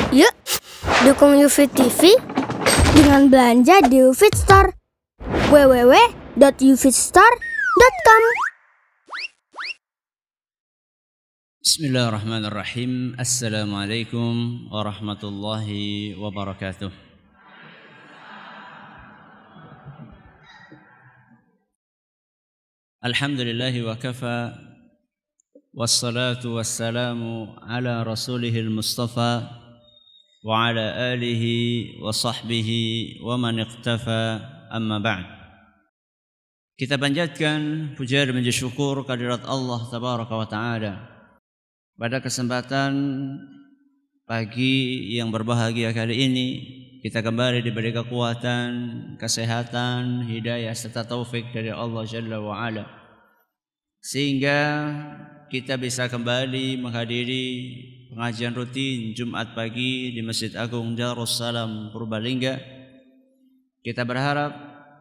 Yuk, dukung UFIT TV dengan belanja di UFIT Store. www.ufitstore.com. Bismillahirrahmanirrahim. Assalamualaikum warahmatullahi wabarakatuh. Alhamdulillahi wa kafa, wassalatu wassalamu ala rasulihil mustafa wa ala alihi wa sahbihi wa man iqtafa, amma ba'd. Kita panjatkan puja dan puji syukur kehadirat Allah tabaraka wa ta'ala pada kesempatan pagi yang berbahagia kali ini. Kita kembali diberi kekuatan, kesehatan, hidayah serta taufik dari Allah Jalla wa Ala, sehingga kita bisa kembali menghadiri pengajian rutin Jumat pagi di Masjid Agung Darussalam Purbalingga. Kita berharap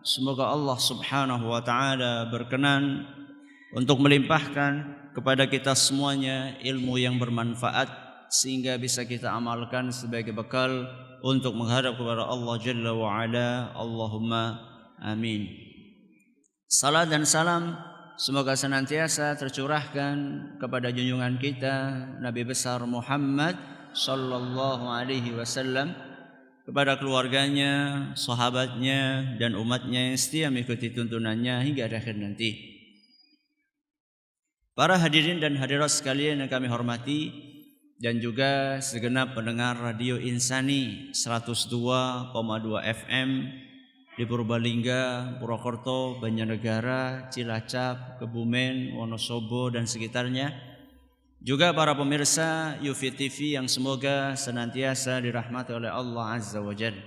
semoga Allah Subhanahu wa taala berkenan untuk melimpahkan kepada kita semuanya ilmu yang bermanfaat, sehingga bisa kita amalkan sebagai bekal untuk menghadap kepada Allah Jalla wa Ala. Allahumma amin. Salam dan salam semoga senantiasa tercurahkan kepada junjungan kita Nabi besar Muhammad sallallahu alaihi wasallam, kepada keluarganya, sahabatnya dan umatnya yang setia mengikuti tuntunannya hingga akhir nanti. Para hadirin dan hadirat sekalian yang kami hormati, dan juga segenap pendengar Radio Insani 102,2 FM di Purbalingga, Purwokerto, Banjarnegara, Cilacap, Kebumen, Wonosobo dan sekitarnya. Juga para pemirsa UFIT TV yang semoga senantiasa dirahmati oleh Allah Azza wa Jalla.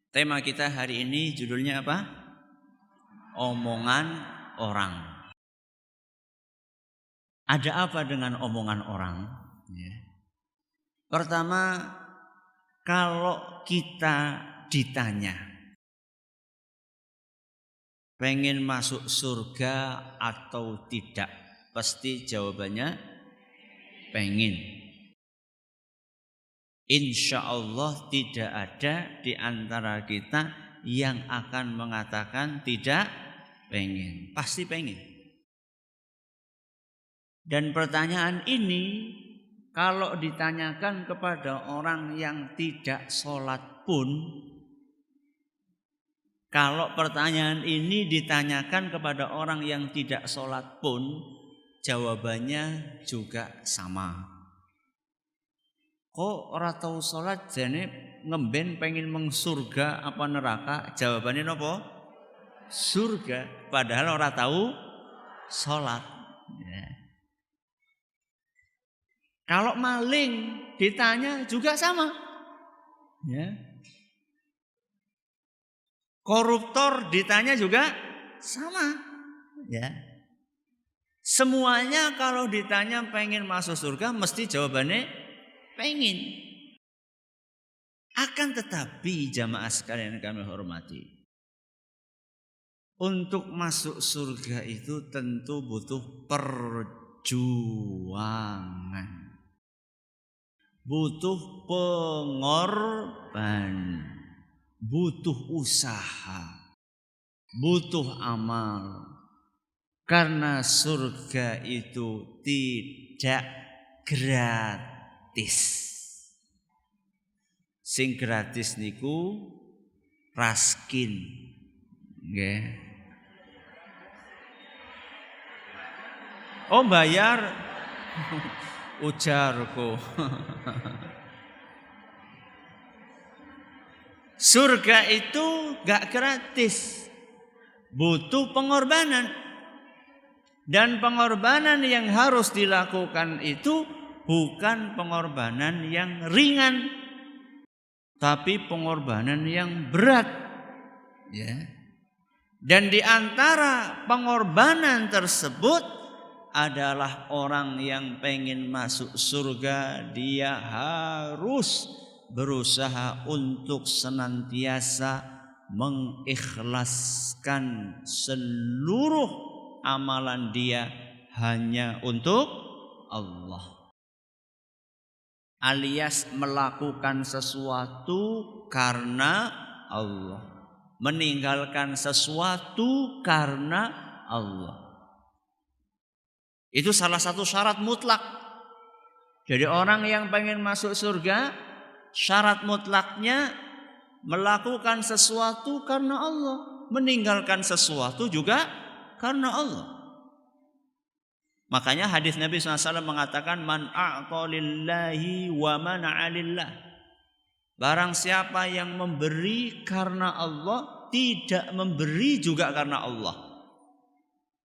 Tema kita hari ini judulnya apa? Omongan orang. Ada apa dengan omongan orang? Pertama, kalau kita ditanya pengen masuk surga atau tidak, pasti jawabannya pengen. Insya Allah tidak ada di antara kita yang akan mengatakan tidak pengen, pasti pengen. Dan pertanyaan ini kalau ditanyakan kepada orang yang tidak sholat pun, kalau pertanyaan ini ditanyakan kepada orang yang tidak sholat pun, jawabannya juga sama. Kok ora tau sholat jane ngemben pengen meng surga apa neraka? Jawabannya apa? Surga, padahal ora tahu sholat. Ya. Kalau maling ditanya juga sama, ya. Koruptor ditanya juga sama, ya. Semuanya kalau ditanya pengen masuk surga, mesti jawabannya pengen. Akan tetapi jamaah sekalian yang kami hormati, untuk masuk surga itu tentu butuh perjuangan. Butuh pengorbanan, butuh usaha, butuh amal. Karena surga itu tidak gratis. Sing gratis niku raskin, nggih. Oh bayar. Ujarku. Surga itu gak gratis, butuh pengorbanan. Dan pengorbanan yang harus dilakukan itu bukan pengorbanan yang ringan, tapi pengorbanan yang berat, ya. Dan di antara pengorbanan tersebut adalah orang yang pengen masuk surga, dia harus berusaha untuk senantiasa mengikhlaskan seluruh amalan dia hanya untuk Allah. alias melakukan sesuatu karena Allah, meninggalkan sesuatu karena Allah. Itu salah satu syarat mutlak. Jadi orang yang pengen masuk surga, syarat mutlaknya melakukan sesuatu karena Allah, meninggalkan sesuatu juga karena Allah. Makanya hadis Nabi SAW mengatakan man a'ta lillahi wa mana'a lillah. Barang siapa yang memberi karena Allah, tidak memberi juga karena Allah.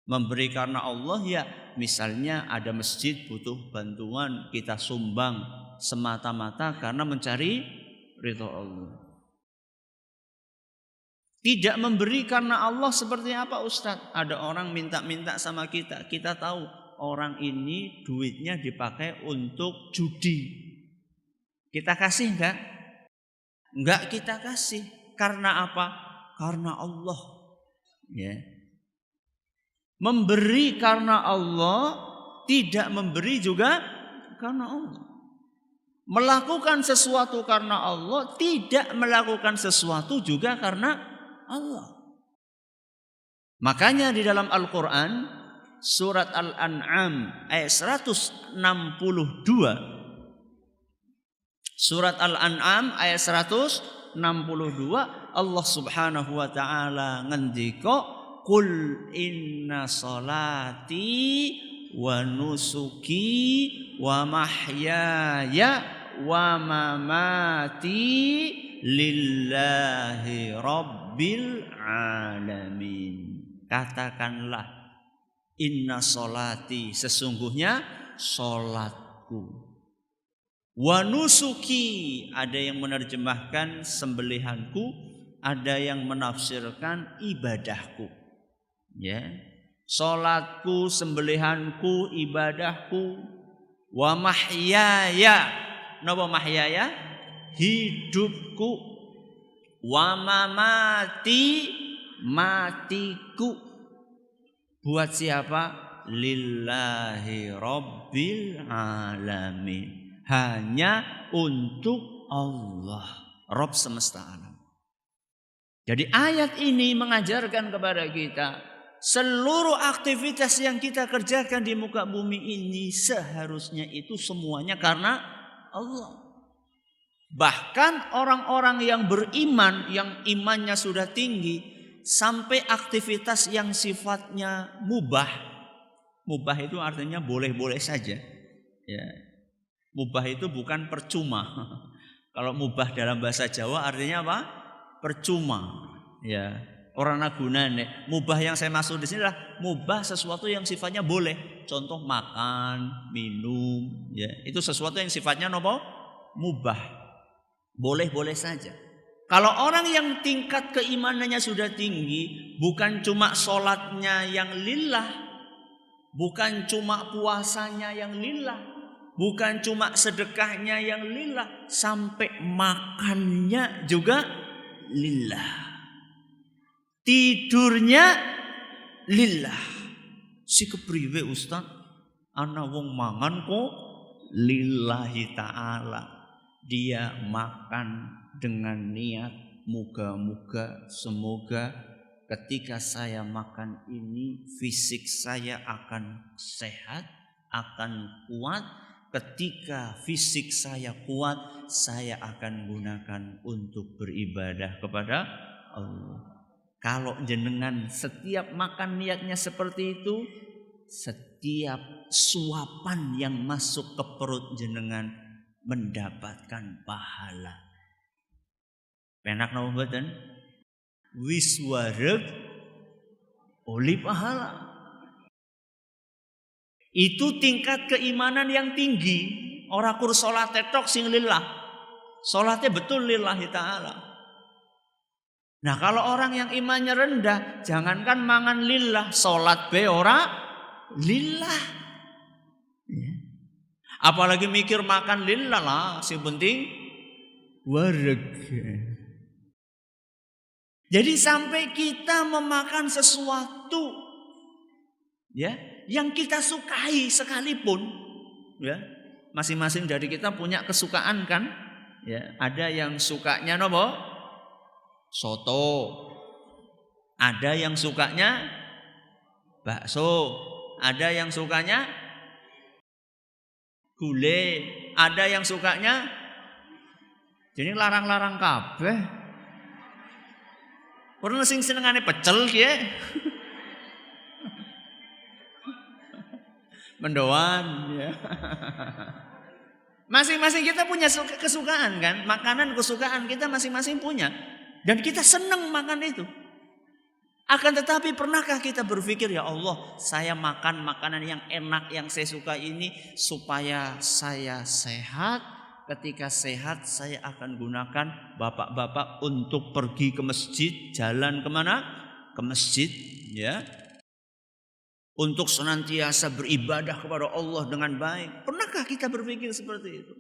Memberi karena Allah ya misalnya ada masjid butuh bantuan, kita sumbang semata-mata karena mencari ridha Allah. Tidak memberi karena Allah seperti apa Ustadz? Ada orang minta-minta sama kita, kita tahu orang ini duitnya dipakai untuk judi. Kita kasih enggak? Enggak kita kasih. Karena apa? Karena Allah. Ya. Memberi karena Allah, tidak memberi juga karena Allah. Melakukan sesuatu karena Allah, tidak melakukan sesuatu juga karena Allah. Makanya di dalam Al-Quran surat Al-An'am ayat 162, surat Al-An'am ayat 162, Allah Subhanahu wa taala ngendika qul inna salati wa nusuki wa mahyaya wa mamati lillahi rabbil alamin. Katakanlah inna solati, sesungguhnya solatku, wa nusuki, ada yang menerjemahkan sembelihanku, ada yang menafsirkan ibadahku. Ya, solatku, sembelihanku, ibadahku, wa mahyaya, napa mahyaya? Hidupku, wa mamati, matiku. Buat siapa? Lillahi rabbil alamin. Hanya untuk Allah, Rabb semesta alam. Jadi ayat ini mengajarkan kepada kita seluruh aktivitas yang kita kerjakan di muka bumi ini seharusnya itu semuanya karena Allah. Bahkan orang-orang yang beriman, yang imannya sudah tinggi, sampai aktivitas yang sifatnya mubah. Mubah itu artinya boleh-boleh saja. Ya. Mubah itu bukan percuma. Kalau mubah dalam bahasa Jawa artinya apa? Percuma. Ya. Orang gunane. Mubah yang saya maksud di sini adalah mubah sesuatu yang sifatnya boleh. Contoh makan, minum. Ya. Itu sesuatu yang sifatnya apa? Mubah. Boleh-boleh saja. Kalau orang yang tingkat keimanannya sudah tinggi, bukan cuma sholatnya yang lillah, bukan cuma puasanya yang lillah, bukan cuma sedekahnya yang lillah, sampai makannya juga lillah, tidurnya lillah. Si kepriwe Ustaz? Ana wong mangan kok lillahi ta'ala. Dia makan dengan niat moga-moga semoga ketika saya makan ini fisik saya akan sehat, akan kuat. Ketika fisik saya kuat, saya akan gunakan untuk beribadah kepada Allah. Kalau jenengan setiap makan niatnya seperti itu, setiap suapan yang masuk ke perut jenengan mendapatkan pahala. Penak napa mboten? Wis wareg oli pahala. Itu tingkat keimanan yang tinggi. Ora kur salate tok sing lillah. Salatnya betul lillahi ta'ala. Nah, kalau orang yang imannya rendah, jangankan mangan lillah, salat be ora lillah. Apalagi mikir makan lillah lah, sing penting wareg. Jadi sampai kita memakan sesuatu ya yang kita sukai sekalipun ya. Masing-masing dari kita punya kesukaan kan? Ya, ada yang sukanya nopo? Soto. Ada yang sukanya bakso. Ada yang sukanya gulai. Ada yang sukanya jadi larang-larang kabeh. Ora sing senengane pecel ki. Mendoan ya. Masing-masing kita punya kesukaan kan? Makanan kesukaan kita masing-masing punya. Dan kita senang makan itu. Akan tetapi pernahkah kita berpikir, ya Allah, saya makan makanan yang enak yang saya suka ini supaya saya sehat. Ketika sehat saya akan gunakan bapak-bapak untuk pergi ke masjid. Jalan kemana? Ke masjid ya. Untuk senantiasa beribadah kepada Allah dengan baik. Pernahkah kita berpikir seperti itu?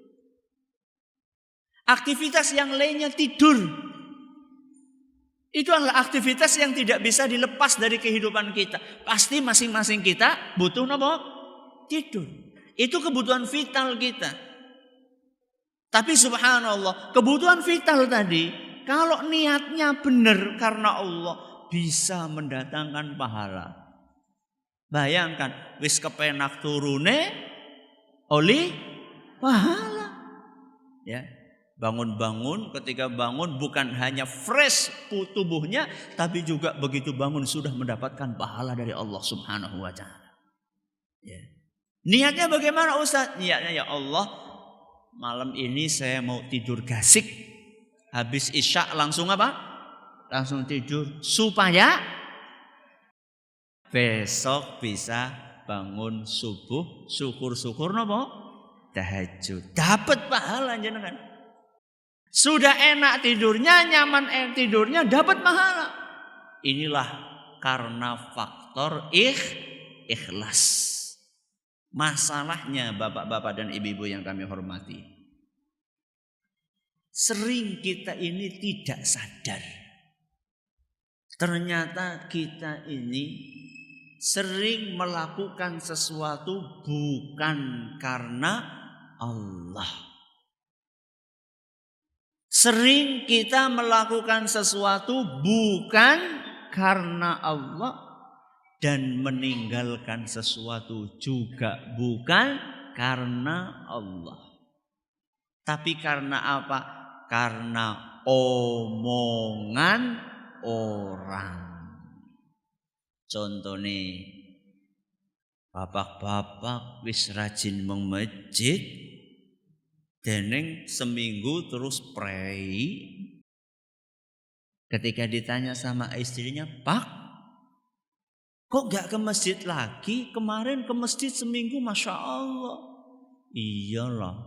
Aktivitas yang lainnya tidur. Itu adalah aktivitas yang tidak bisa dilepas dari kehidupan kita. Pasti masing-masing kita butuh apa? Tidur. Itu kebutuhan vital kita. Tapi subhanallah, kebutuhan vital tadi, kalau niatnya benar karena Allah, bisa mendatangkan pahala. Bayangkan, wis kepenak turune oli pahala. Ya, bangun-bangun, ketika bangun bukan hanya fresh tubuhnya, tapi juga begitu bangun sudah mendapatkan pahala dari Allah Subhanahu wa taala. Ya. Niatnya bagaimana Ustaz? Niatnya, ya Allah, malam ini saya mau tidur gasik. Habis isya langsung apa? Langsung tidur supaya besok bisa bangun subuh, syukur-syukur napa? Tahajud. Dapat pahala jenengan. Sudah enak tidurnya, nyaman tidurnya, dapat pahala. Inilah karena faktor ikhlas. Masalahnya bapak-bapak dan ibu-ibu yang kami hormati, sering kita ini tidak sadar. Ternyata kita ini sering melakukan sesuatu bukan karena Allah. Sering kita melakukan sesuatu bukan karena Allah dan meninggalkan sesuatu juga bukan karena Allah. Tapi karena apa? Karena omongan orang. Contohnya, bapak-bapak wis rajin meng masjid, deneng seminggu terus prei. Ketika ditanya sama istrinya, Pak, kok gak ke masjid lagi? Kemarin ke masjid seminggu, Masya Allah. Iyalah,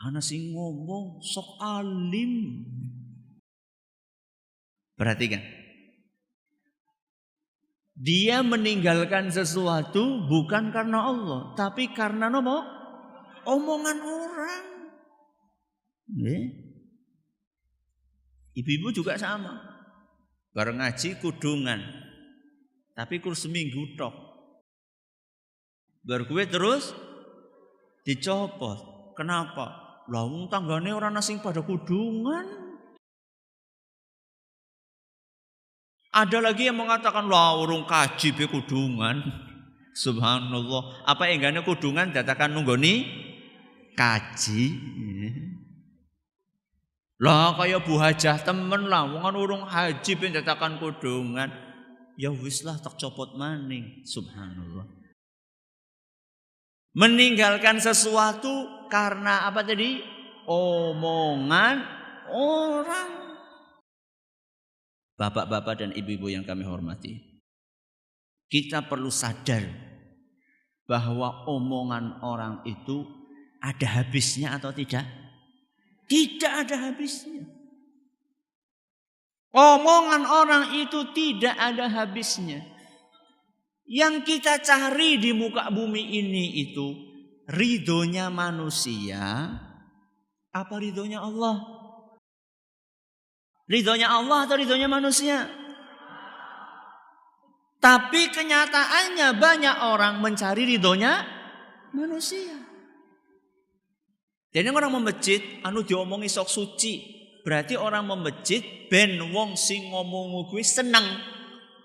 ana sing ngomong sok alim. Perhatikan. Dia meninggalkan sesuatu bukan karena Allah, tapi karena apa? Omongan orang. Ibu-ibu juga sama. Bareng ngaji kudungan, tapi kur seminggu tok. Bar kuwe terus dicopot. Kenapa? Lah wong tanggane ora ana sing pada kudungan. Ada lagi yang mengatakan, wah urung kaji be kudungan. Subhanallah. Apa enggane kudungan datakan nunggoni kaji. Lah kaya Bu Hajah temen lah, wong urung haji ben datakan kudungan. Ya wis lah tak copot maning. Subhanallah. Meninggalkan sesuatu karena apa tadi? Omongan orang. Bapak-bapak dan ibu-ibu yang kami hormati, kita perlu sadar bahwa omongan orang itu ada habisnya atau tidak? Tidak ada habisnya. Omongan orang itu tidak ada habisnya. Yang kita cari di muka bumi ini itu ridhonya manusia apa ridhonya Allah? Ridhonya Allah atau ridhonya manusia? Tapi kenyataannya banyak orang mencari ridhonya manusia. Jadi orang mau masjid, anu diomongi sok suci. Berarti orang mau masjid, ben wong sing ngomong kuwi seneng.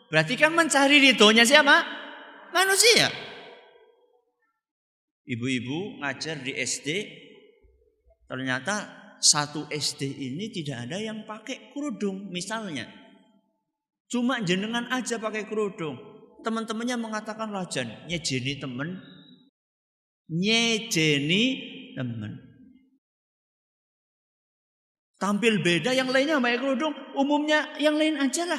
Berarti kan mencari ridhonya siapa? Manusia. Ibu-ibu ngajar di SD, ternyata satu SD ini tidak ada yang pakai kerudung misalnya. Cuma jenengan aja pakai kerudung. Teman-temannya mengatakan rajan, nyejeni temen. Tampil beda, yang lainnya pakai kerudung, umumnya yang lain aja lah.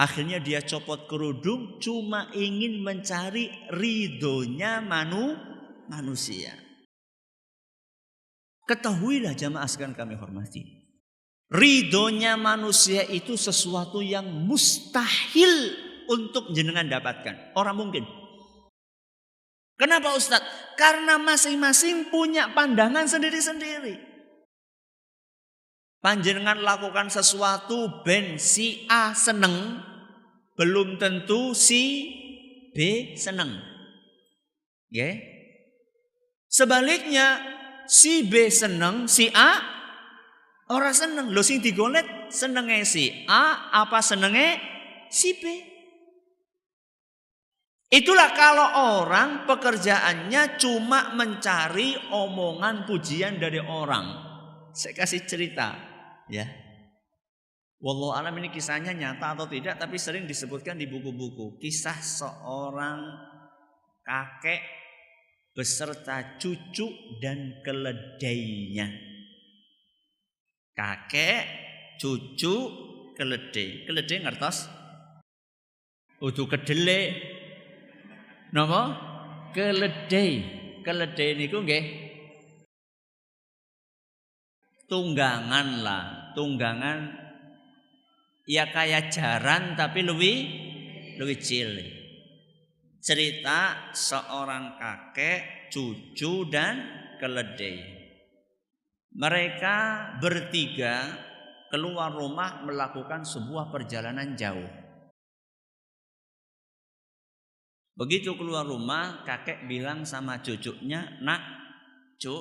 Akhirnya dia copot kerudung, cuma ingin mencari ridhonya manusia. Ketahuilah jamaah sekalian kami hormati, ridhonya manusia itu sesuatu yang mustahil untuk jenengan dapatkan. Orang mungkin. Kenapa Ustadz? Karena masing-masing punya pandangan sendiri-sendiri. Panjenengan lakukan sesuatu ben si A seneng, belum tentu si B seneng. Okay? Sebaliknya si B seneng, si A ora seneng. Lho sing digolet senenge si A apa senenge si B? Itulah kalau orang pekerjaannya cuma mencari omongan pujian dari orang. Saya kasih cerita, ya. Wallahu alam ini kisahnya nyata atau tidak, tapi sering disebutkan di buku-buku. Kisah seorang kakek beserta cucu dan keledainya. Kakek, cucu, keledai. Keledai ngertos? Udu kedele. Napa? Keledai. Keledai niku nggih tunggangan lah, tunggangan ya kayak jaran tapi lebih cilik. Cerita seorang kakek, cucu dan keledai. Mereka bertiga keluar rumah melakukan sebuah perjalanan jauh. Begitu keluar rumah, kakek bilang sama cucunya, "Nak, Cuk,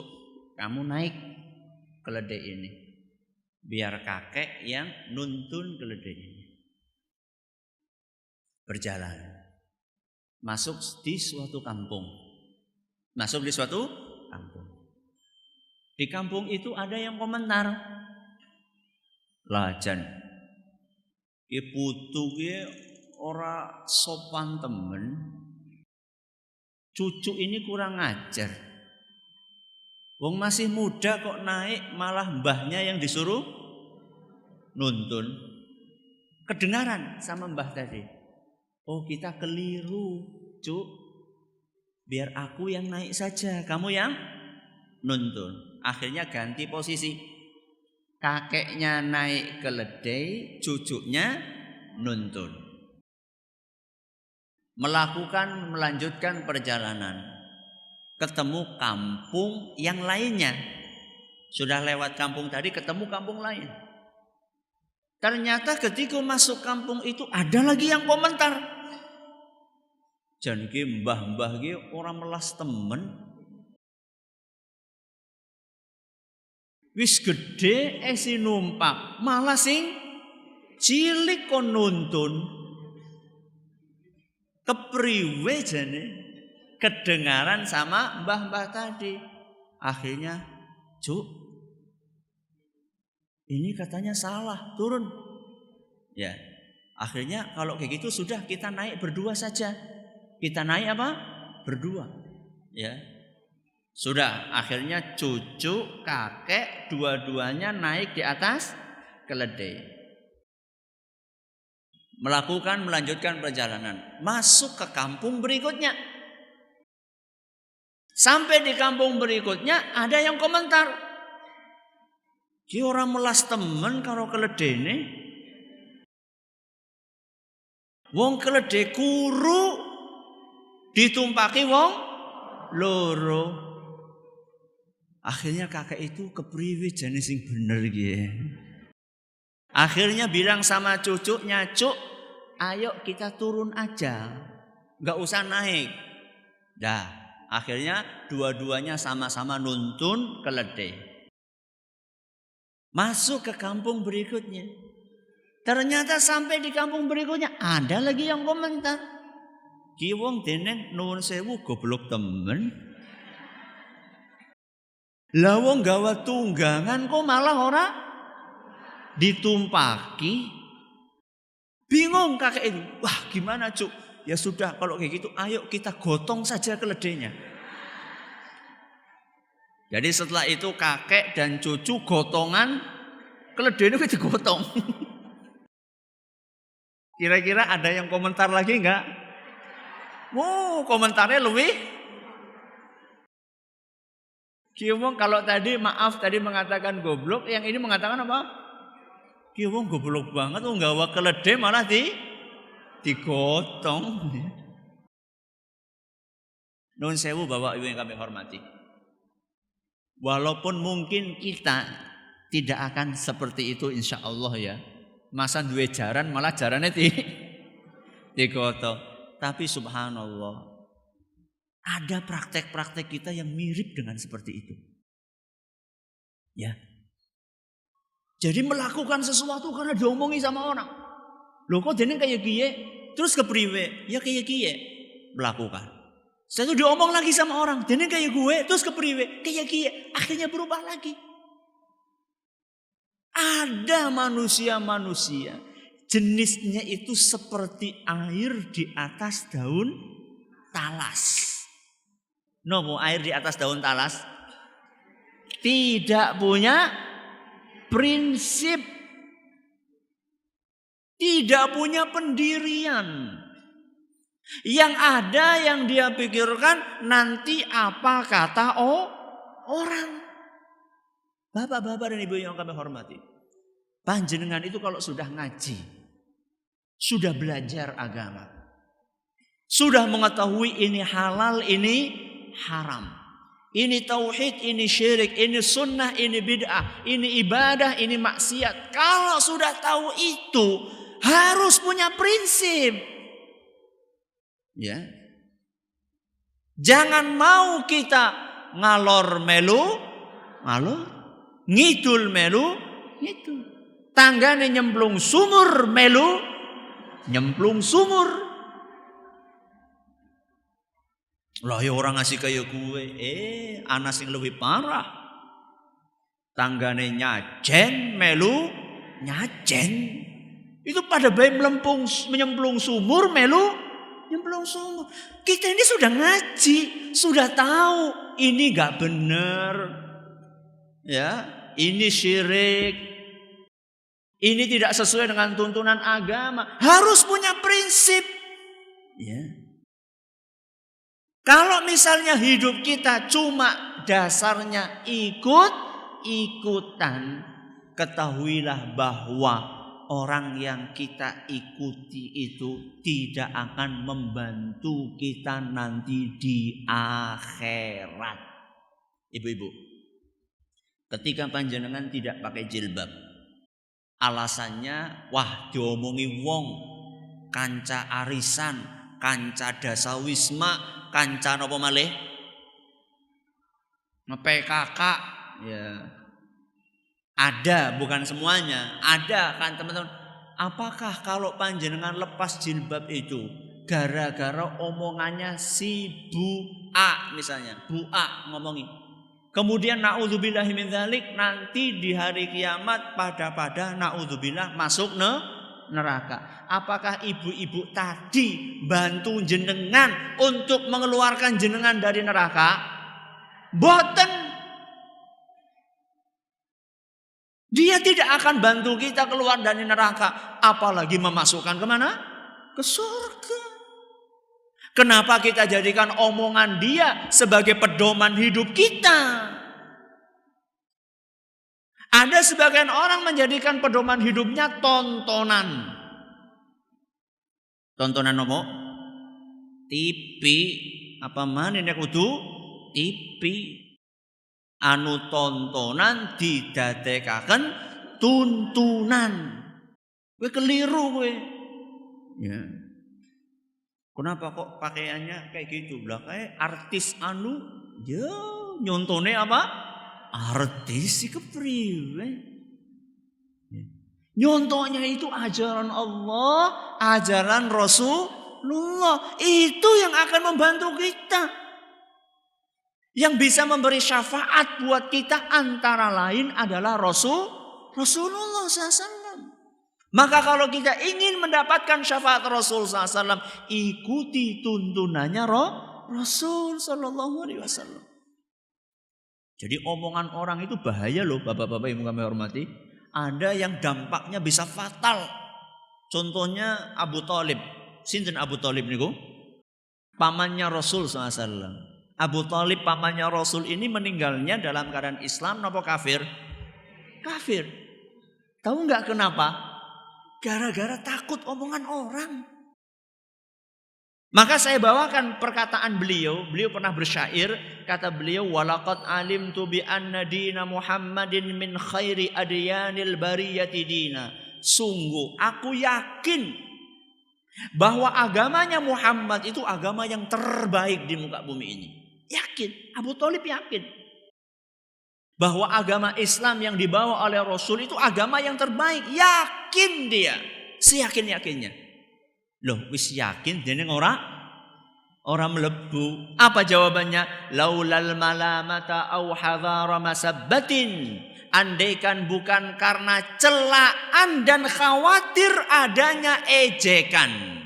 kamu naik keledai ini. Biar kakek yang nuntun keledai ini." Berjalan. Masuk di suatu kampung. Di kampung itu ada yang komentar. Lajan. Putu ki ora sopan temen. Cucu ini kurang ajar. Wong masih muda kok naik, malah mbahnya yang disuruh nuntun. Kedengaran sama mbah tadi. Oh, kita keliru, Cuk. Biar aku yang naik saja, kamu yang nuntun. Akhirnya ganti posisi. Kakeknya naik keledai, cucunya nuntun. Melanjutkan perjalanan. Ketemu kampung yang lainnya. Sudah lewat kampung tadi, ketemu kampung lain. Ternyata ketika masuk kampung itu ada lagi yang komentar. Jan ki mbah-mbah ki ora melas temen. Wis gede esi numpak, malah sing cilik kon nuntun. Kepriwe jane? Kedengaran sama mbah-mbah tadi. Akhirnya, Cuk, ini katanya salah, turun. Ya, akhirnya kalau kayak gitu sudah kita naik berdua saja. Kita naik apa? Berdua. Ya, sudah. Akhirnya cucu, kakek, dua-duanya naik di atas keledai. Melanjutkan perjalanan. Masuk ke kampung berikutnya. Sampai di kampung berikutnya ada yang komentar. Ki orang melas temen karo keledene. Wong keledai kuru ditumpaki wong loro. Akhirnya kakek itu kepriwe jane sing bener iki. Akhirnya bilang sama cucunya, Cuk, ayo kita turun aja. Enggak usah naik. Dah. Akhirnya dua-duanya sama-sama nuntun keledai. Masuk ke kampung berikutnya. Ternyata sampai di kampung berikutnya ada lagi yang komentar. Ki wong dene nuwun sewu goblok temen. Lah wong gawa tunggangan kok malah ora ditumpaki. Bingung kakek itu. Wah, gimana, Cuk? Ya sudah, kalau kayak gitu ayo kita gotong saja keledainya. Jadi setelah itu kakek dan cucu gotongan keledai itu digotong. Kira-kira ada yang komentar lagi enggak? Komentarnya lebih. Kiwong kalau tadi maaf tadi mengatakan goblok, yang ini mengatakan apa? Kiwong goblok banget, nggawa keledai malah digotong. Nun sewu Bapak Ibu yang kami hormati. Walaupun mungkin kita tidak akan seperti itu insya Allah ya. Masa duwe jaran malah jarannya digotong. Tapi subhanallah, ada praktek-praktek kita yang mirip dengan seperti itu. Ya. Jadi melakukan sesuatu karena diomongi sama orang. Loh kok dene kayak kiye? Terus kepriwe? Ya kayak kiye. Melakukan. Setelah itu diomong lagi sama orang. Dene kayak gue, terus kepriwe? Kayak kiye. Akhirnya berubah lagi. Ada manusia-manusia jenisnya itu seperti air di atas daun talas. Nopo air di atas daun talas? Tidak punya prinsip. Tidak punya pendirian. Yang ada yang dia pikirkan nanti apa kata orang. Bapak-bapak dan ibu yang kami hormati. Panjenengan itu kalau sudah ngaji, sudah belajar agama, sudah mengetahui ini halal, ini haram, ini tauhid, ini syirik, ini sunnah, ini bid'ah, ini ibadah, ini maksiat. Kalau sudah tahu itu, harus punya prinsip. Ya. Jangan mau kita ngalor melu, ngidul melu, ngidul. Tanggane nyemplung sumur melu, nyemplung sumur. Lah ya orang ngasih kayak gue, ana sing lebih parah. Tanggane nyajen melu, nyajen. Itu pada bayi menyemplung sumur melu, nyemplung sumur. Kita ini sudah ngaji, sudah tahu ini gak benar. Ya, ini syirik. Ini tidak sesuai dengan tuntunan agama. Harus punya prinsip. Ya. Kalau misalnya hidup kita cuma dasarnya ikut-ikutan, ketahuilah bahwa orang yang kita ikuti itu tidak akan membantu kita nanti di akhirat. Ibu-ibu, ketika panjenengan tidak pakai jilbab, alasannya wah diomongi wong, kanca arisan, kanca dasawisma, kanca napa malih nge-PKK ya. Ada, bukan semuanya. Ada kan teman-teman. Apakah kalau panjenengan lepas jilbab itu gara-gara omongannya si Bu A misalnya, Bu A ngomongin. Kemudian naudzubillahi min dzalik, nanti di hari kiamat pada naudzubillah masuk neraka. Apakah ibu-ibu tadi bantu jenengan untuk mengeluarkan jenengan dari neraka? Boten. Dia tidak akan bantu kita keluar dari neraka, apalagi memasukkan kemana? Ke surga. Kenapa kita jadikan omongan dia sebagai pedoman hidup kita? Ada sebagian orang menjadikan pedoman hidupnya tontonan. Tontonan apa? TV. Apa mana nek kudu? TV. Anu tontonan didadekaken tuntunan. Kowe keliru kowe. Ya. Kenapa kok pakaiannya kayak gitu? Lah kayak artis anu, ya nyontone apa? Artis si kepriwe. Nyontohnya itu ajaran Allah, ajaran Rasulullah. Itu yang akan membantu kita. Yang bisa memberi syafaat buat kita antara lain adalah Rasulullah SAW. Maka kalau kita ingin mendapatkan syafaat Rasul SAW, ikuti tuntunannya Rasul SAW. Jadi omongan orang itu bahaya loh, bapak-bapak yang kami hormati. Ada yang dampaknya bisa fatal. Contohnya Abu Thalib. Sinten Abu Thalib niku? Pamannya Rasul SAW. Abu Thalib pamannya Rasul ini meninggalnya dalam keadaan Islam atau kafir? Kafir. Tahu nggak kenapa? Gara-gara takut omongan orang. Maka saya bawakan perkataan beliau. Beliau pernah bersyair. Kata beliau, walaqad alimtu bi anna dina Muhammadin min khairi adyanil bariyati dina. Sungguh aku yakin bahwa agamanya Muhammad itu agama yang terbaik di muka bumi ini. Yakin. Abu Thalib yakin bahwa agama Islam yang dibawa oleh Rasul itu agama yang terbaik. Yakin dia. Seyakin-yakinnya. Loh, wis yakin jeneng orang melebu. Apa jawabannya? Laulal malamata au hadhara masabbatin. Andaikan bukan karena celaan dan khawatir adanya ejekan.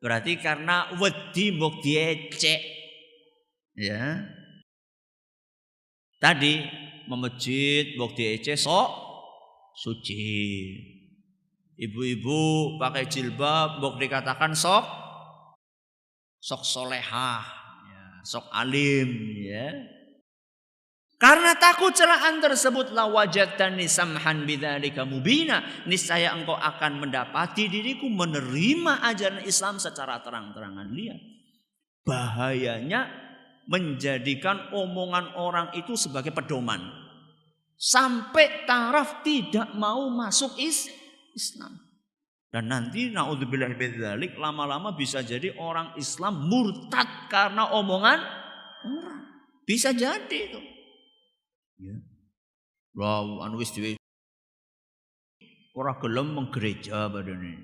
Berarti karena wedi mbok diecek. Ya. Tadi memejit mbok diecek sok suci. Ibu-ibu pakai jilbab mbok dikatakan sok solehah, ya, sok alim, ya. Karena takut celaan tersebut la wajadtani samhan bidzalika mubina, niscaya engkau akan mendapati diriku menerima ajaran Islam secara terang-terangan. Lihat bahayanya menjadikan omongan orang itu sebagai pedoman sampai taraf tidak mau masuk Islam. Dan nanti naudzubillah min dzalik lama-lama bisa jadi orang Islam murtad karena omongan orang. Bisa jadi itu. Ya. Lah anu wis dhewe ora gelem menggereja badane.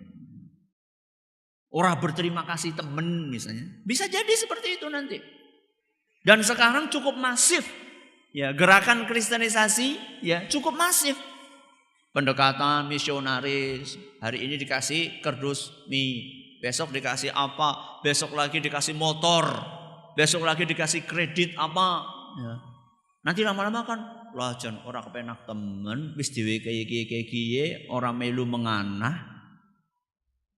Ora berterima kasih temen misalnya. Bisa jadi seperti itu nanti. Dan sekarang cukup masif. Ya, gerakan kristenisasi ya cukup masif. Pendekatan misionaris, hari ini dikasih kerdus mie, besok dikasih apa, besok lagi dikasih motor, besok lagi dikasih kredit apa. Ya. Nanti lama-lama kan, lah jan orang kepenak temen, wis dhewe kiye orang melu menganah.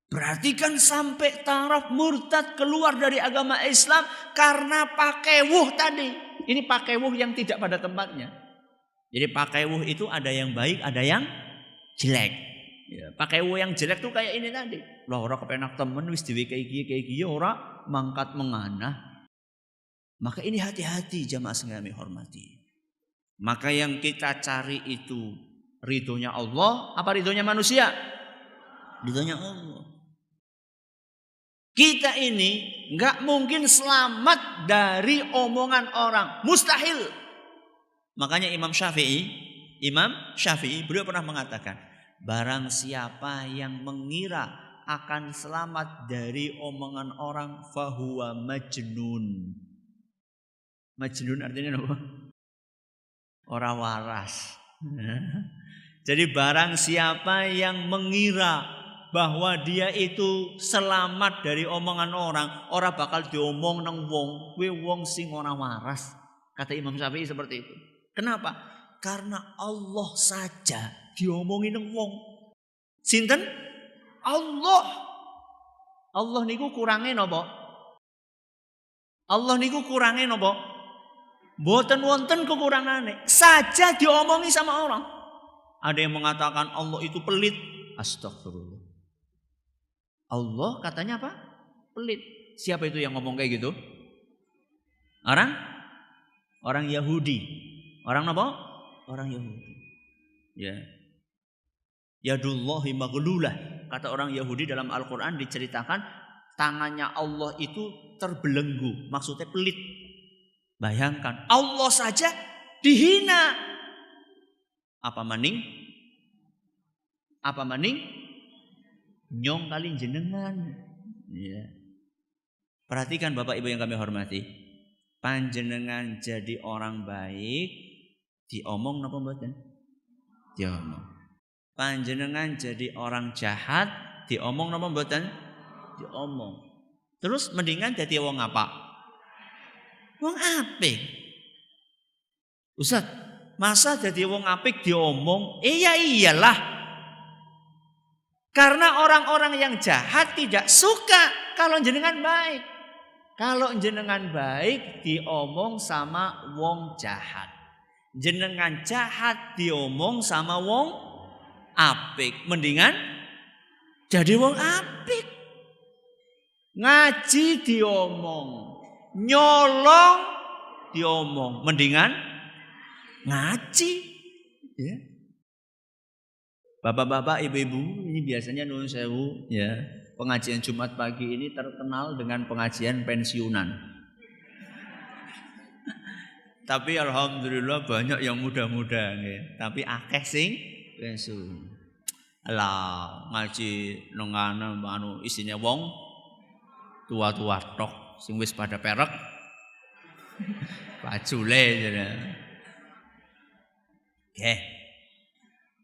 Berarti kan sampai taraf murtad keluar dari agama Islam karena pakewuh tadi. Ini pakewuh yang tidak pada tempatnya. Jadi pakewuh itu ada yang baik, ada yang jelek. Ya, pakewuh yang jelek tuh kayak ini tadi. Lah orang kepenak temen wis dhewe kayak kiye orang mangkat menganah. Maka ini hati-hati jamaah sekalian kami hormati. Maka yang kita cari itu ridhonya Allah apa ridhonya manusia? Ridhonya Allah. Kita ini nggak mungkin selamat dari omongan orang, mustahil. Makanya Imam Syafi'i beliau pernah mengatakan, barang siapa yang mengira akan selamat dari omongan orang, fahuwa majnun. Majnun artinya apa? Orang waras. Jadi barang siapa yang mengira bahwa dia itu selamat dari omongan orang bakal diomong nang wong, kuwi wong sing ora waras. Kata Imam Syafi'i seperti itu. Kenapa? Karena Allah saja diomongin nang wong. Sinten? Allah. Allah niku kurange napa? Allah niku kurange napa? Mboten wonten kekurangane. Saja diomongi sama orang. Ada yang mengatakan Allah itu pelit. Astagfirullah. Allah katanya apa? Pelit. Siapa itu yang ngomong kayak gitu? Orang Yahudi. Orang apa? Orang Yahudi. Ya. Yadullahi maghlulah. Kata orang Yahudi dalam Al-Quran diceritakan tangannya Allah itu terbelenggu, maksudnya pelit. Bayangkan, Allah saja dihina. Apa maning? Nyong kali jenengan. Ya. Perhatikan Bapak Ibu yang kami hormati. Panjenengan jadi orang baik, diomong napa mboten? Diomong. Panjenengan jadi orang jahat, diomong napa mboten? Diomong. Terus mendingan jadi wong apa? Wong apik. Ustaz, masa jadi wong apik diomong? Iya iyalah. Karena orang-orang yang jahat tidak suka kalau jenengan baik. Kalau jenengan baik diomong sama wong jahat. Jenengan jahat diomong sama wong apik. Mendingan jadi wong apik. Ngaji diomong, nyolong diomong. Mendingan ngaji. Ya. Bapak-bapak, ibu-ibu, ini biasanya nuwun sewu, ya. Pengajian Jumat pagi ini terkenal dengan pengajian pensiunan. Tapi alhamdulillah banyak yang muda-muda, ya. Tapi akeh sing pensiun. Alah, ngaji nengana anu isine wong tua-tua tok sing wis pada perek. Bajule jane.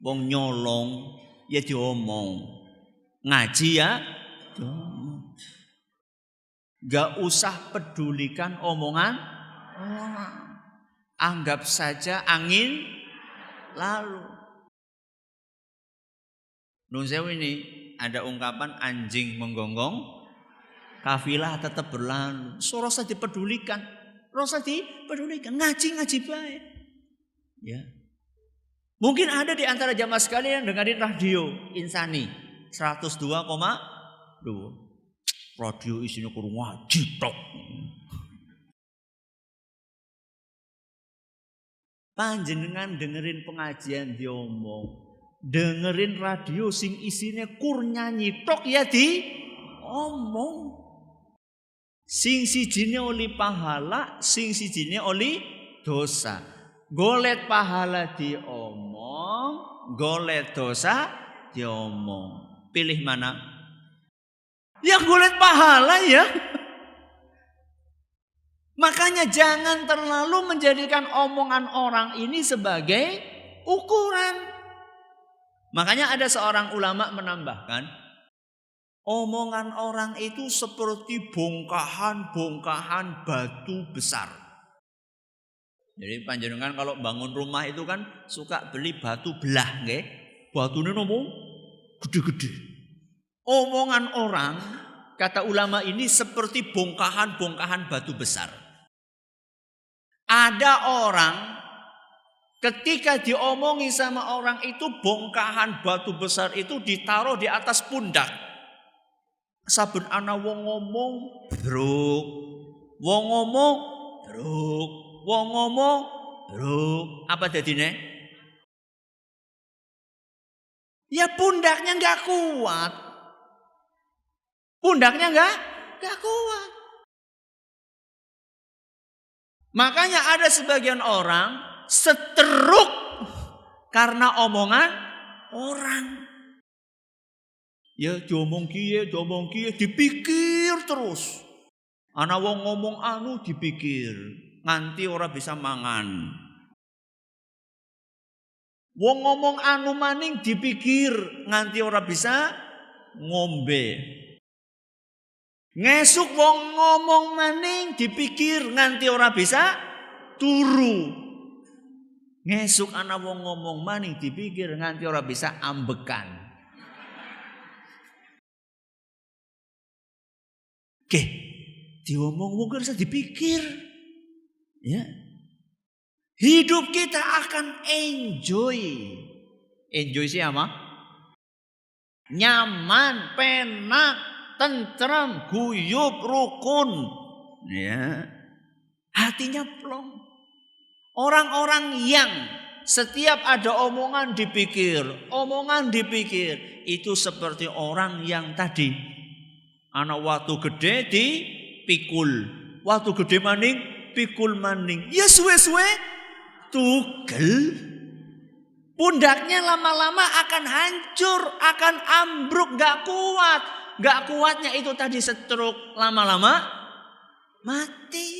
Wong nyolong ya diomong. Ngaji ya diomong. Gak usah pedulikan omongan orang. Anggap saja angin lalu. Nun sewu ini ada ungkapan anjing menggonggong, kafilah tetap berlalu. So rasa dipedulikan. Ngaji baik. Ya. Mungkin ada di antara jamaah sekalian yang dengerin radio Insani 102,2. Radio isinya kurang ngaji tok. Panjenengan dengerin pengajian diomong, dengerin radio sing isine kur nyanyi tok ya di omong. Sing sijine oli pahala, sing sijine oli dosa. Golet pahala diomong, golet dosa diomong. Pilih mana? Yang golet pahala ya. Makanya jangan terlalu menjadikan omongan orang ini sebagai ukuran. Makanya ada seorang ulama menambahkan, omongan orang itu seperti bongkahan-bongkahan batu besar. Jadi panjenengan kalau bangun rumah itu kan suka beli batu belah, nggih. Batune nopo? Gede-gede. Omongan orang, kata ulama ini seperti bongkahan-bongkahan batu besar. Ada orang ketika diomongi sama orang itu bongkahan batu besar itu ditaruh di atas pundak. Saben ana wong ngomong, bruk. Wong ngomong, bruk. Wong ngomong, bruk. Apa dadine? Ya pundaknya enggak kuat. Pundaknya enggak kuat. Makanya ada sebagian orang seteruk karena omongan orang. Ya diomong kiye, dipikir terus. Ana wong ngomong anu dipikir. Nganti ora bisa mangan. Wong ngomong anu maning dipikir nganti ora bisa ngombe. Ngesuk wong ngomong maning dipikir nganti ora bisa turu. Ngesuk ana wong ngomong maning dipikir nganti ora bisa ambekan. Oke, diomong wong harus dipikir. Ya. Hidup kita akan enjoy. Enjoy siapa? Nyaman, penak, tentrem, guyup, rukun. Ya. Hatinya plong. Orang-orang yang setiap ada omongan dipikir, itu seperti orang yang tadi Ana watu gede dipikul. Watu gede maning pikul maning. Ya suwe-suwe tugel. Pundaknya lama-lama akan hancur, akan ambruk, gak kuat. Gak kuatnya itu tadi stroke, lama-lama mati.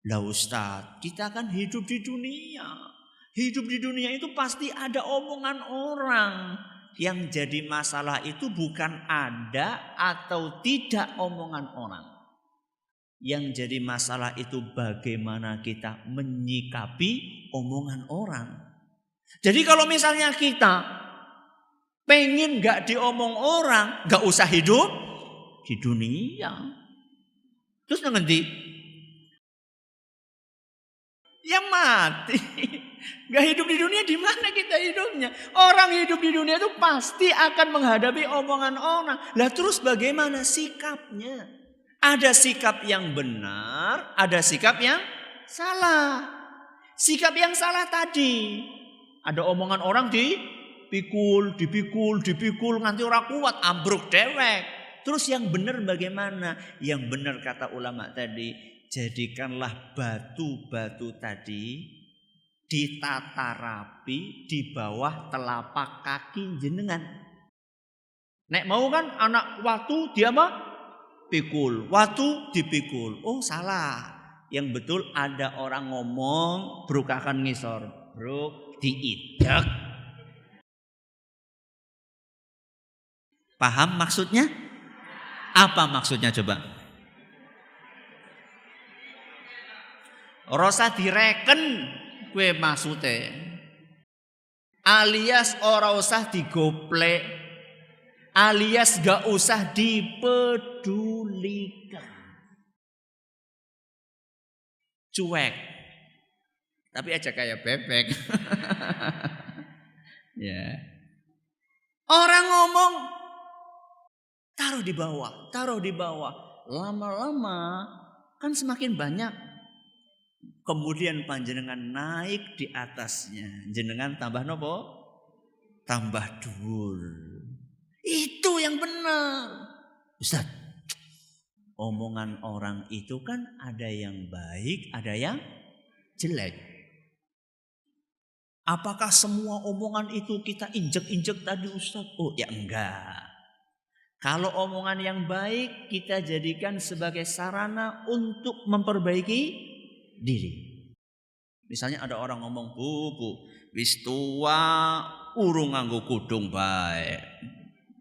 Lah Ustaz, kita kan hidup di dunia. Hidup di dunia itu pasti ada omongan orang. Yang jadi masalah itu bukan ada atau tidak omongan orang. Yang jadi masalah itu bagaimana kita menyikapi omongan orang. Jadi kalau misalnya kita pengen gak diomong orang, gak usah hidup di dunia. Terus nanti ya mati. Gak hidup di dunia, di mana kita hidupnya? Orang hidup di dunia itu pasti akan menghadapi omongan orang. Lah terus bagaimana sikapnya? Ada sikap yang benar, ada sikap yang salah. Sikap yang salah tadi, ada omongan orang dipikul, nganti orang kuat, ambruk dewek. Terus yang benar bagaimana? Yang benar kata ulama tadi, jadikanlah batu-batu tadi ditata rapi di bawah telapak kaki jenengan. Nek mau kan anak watu dia mah pikul, watu dipikul. Oh salah. Yang betul ada orang ngomong brukakan ngisor, bruk diidak. Paham maksudnya? Apa maksudnya coba? Rasa direken kue maksudnya. Alias ora usah digoplek, alias gak usah dipedulikan. Cuek. Tapi aja kayak bebek. Ya. Orang ngomong taruh di bawah. Lama-lama kan semakin banyak. Kemudian panjenengan naik di atasnya. Jenengan tambah nopo? Tambah dhuwur. Itu yang benar. Ustaz, omongan orang itu kan ada yang baik, ada yang jelek. Apakah semua omongan itu kita injek-injek tadi Ustaz? Oh ya enggak. Kalau omongan yang baik kita jadikan sebagai sarana untuk memperbaiki diri. Misalnya ada orang ngomong, Bu, wis tua urung nganggo kudung bae.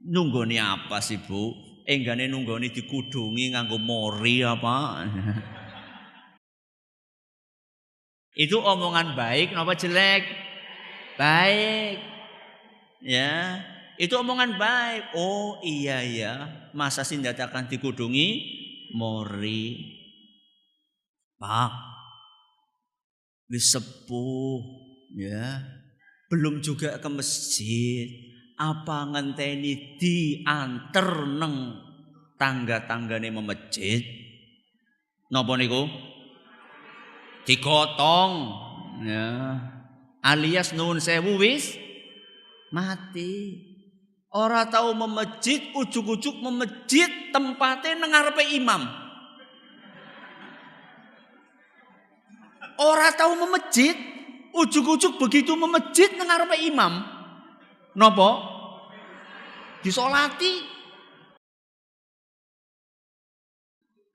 Nunggoni apa sih Bu? Enggane nunggoni dikudungi nganggo mori apa? Itu omongan baik napa jelek? Baik. Ya, itu omongan baik. Oh iya ya, masa sih dadakan dikudungi mori. Pak, wis sepuh ya. Belum juga ke masjid. Apa ngenteni dianter neng tangga-tanggane memejit? Napa niku? Digotong ya. Alias nuwun sewu wis mati. Ora tahu memejit, ujug-ujug memejit tempatnya nang ngarepe imam. Ora tahu memejit, ujug-ujug begitu memejit nang ngarepe imam. Napa? Disolati.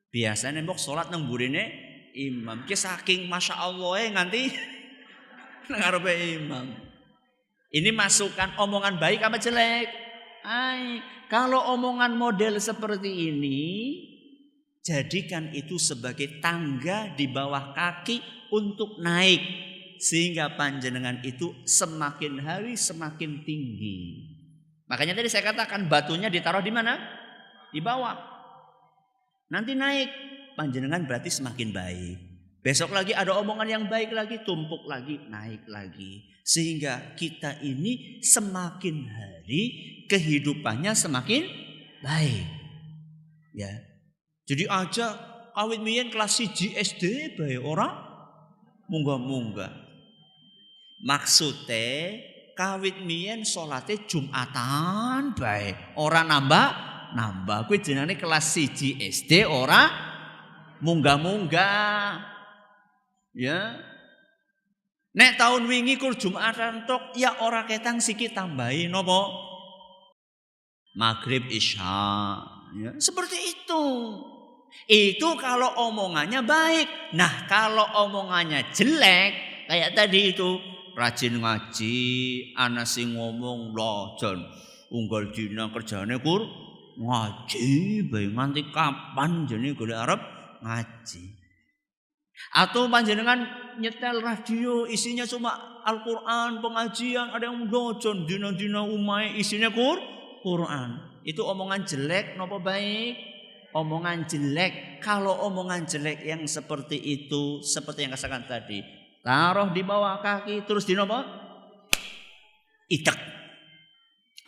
Biasanya mbok salat nang mburine imam. Ki saking masyaallah nganti nang ngarepe imam. Ini masukan omongan baik apa jelek? Kalau omongan model seperti ini, jadikan itu sebagai tangga di bawah kaki untuk naik. Sehingga panjenengan itu semakin hari semakin tinggi. Makanya tadi saya katakan batunya ditaruh di mana? Di bawah. Nanti naik. Panjenengan berarti semakin baik. Besok lagi ada omongan yang baik lagi, tumpuk lagi, naik lagi. Sehingga kita ini semakin hari kehidupannya semakin baik. Ya. Jadi aja awit mien kelas 1 SD bae ora munggah-munggah. Maksudnya kawit mien salate Jumatan bae, ora nambah nambah. Kuwi jenenge kelas 1 SD ora munggah-munggah. Ya. Nek tahun wingi kur Jumatan tok ya ora ketang sikit tambahi napa? Maghrib Isya. Ya, seperti itu. Itu kalau omongannya baik. Nah, kalau omongannya jelek kayak tadi itu, rajin ngaji, ana sing ngomong lho jan unggal dina kerjane kur ngaji bae nganti kapan jane golek arep ngaji. Atau panjenengan nyetel radio isinya cuma Al-Qur'an, pengajian, ada yang dojon dina-dina umahe isinya Quran. Itu omongan jelek napa baik? Omongan jelek. Kalau omongan jelek yang seperti itu, seperti yang katakan tadi, taruh di bawah kaki terus di napa? Itek.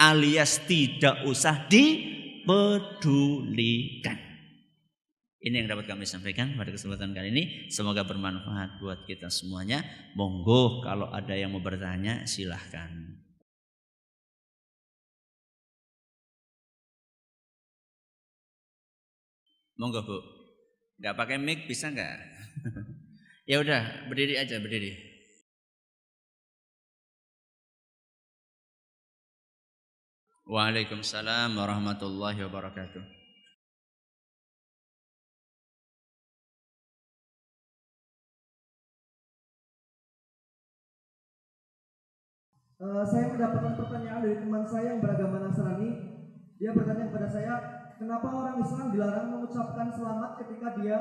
Alias tidak usah dipedulikan. Ini yang dapat kami sampaikan pada kesempatan kali ini. Semoga bermanfaat buat kita semuanya. Monggo kalau ada yang mau bertanya silahkan. Monggo Bu. Enggak pakai mic bisa enggak? Ya udah, berdiri aja, berdiri. Waalaikumsalam warahmatullahi wabarakatuh. Saya mendapatkan pertanyaan dari teman saya yang beragama Nasrani. Dia bertanya kepada saya, kenapa orang Islam dilarang mengucapkan selamat ketika dia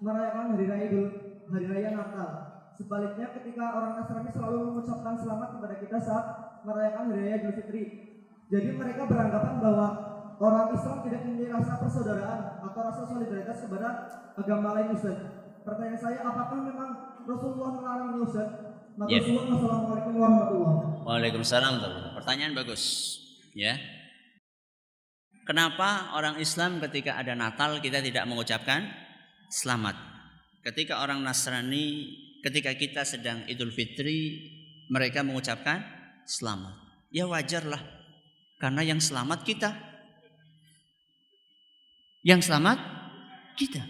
merayakan hari raya Natal? Sebaliknya ketika orang Nasrani selalu mengucapkan selamat kepada kita saat merayakan hari raya Idul Fitri. Jadi mereka beranggapan bahwa orang Islam tidak memiliki rasa persaudaraan atau rasa solidaritas kepada agama lain, Ustaz. Pertanyaan saya, apakah memang Rasulullah melarang Ustaz? Assalamualaikum warahmatullahi wabarakatuh. Waalaikumsalam. Pertanyaan bagus, ya. Kenapa orang Islam ketika ada Natal kita tidak mengucapkan selamat? Ketika orang Nasrani, ketika kita sedang Idul Fitri, mereka mengucapkan selamat. Ya wajarlah, karena yang selamat kita. Yang selamat kita.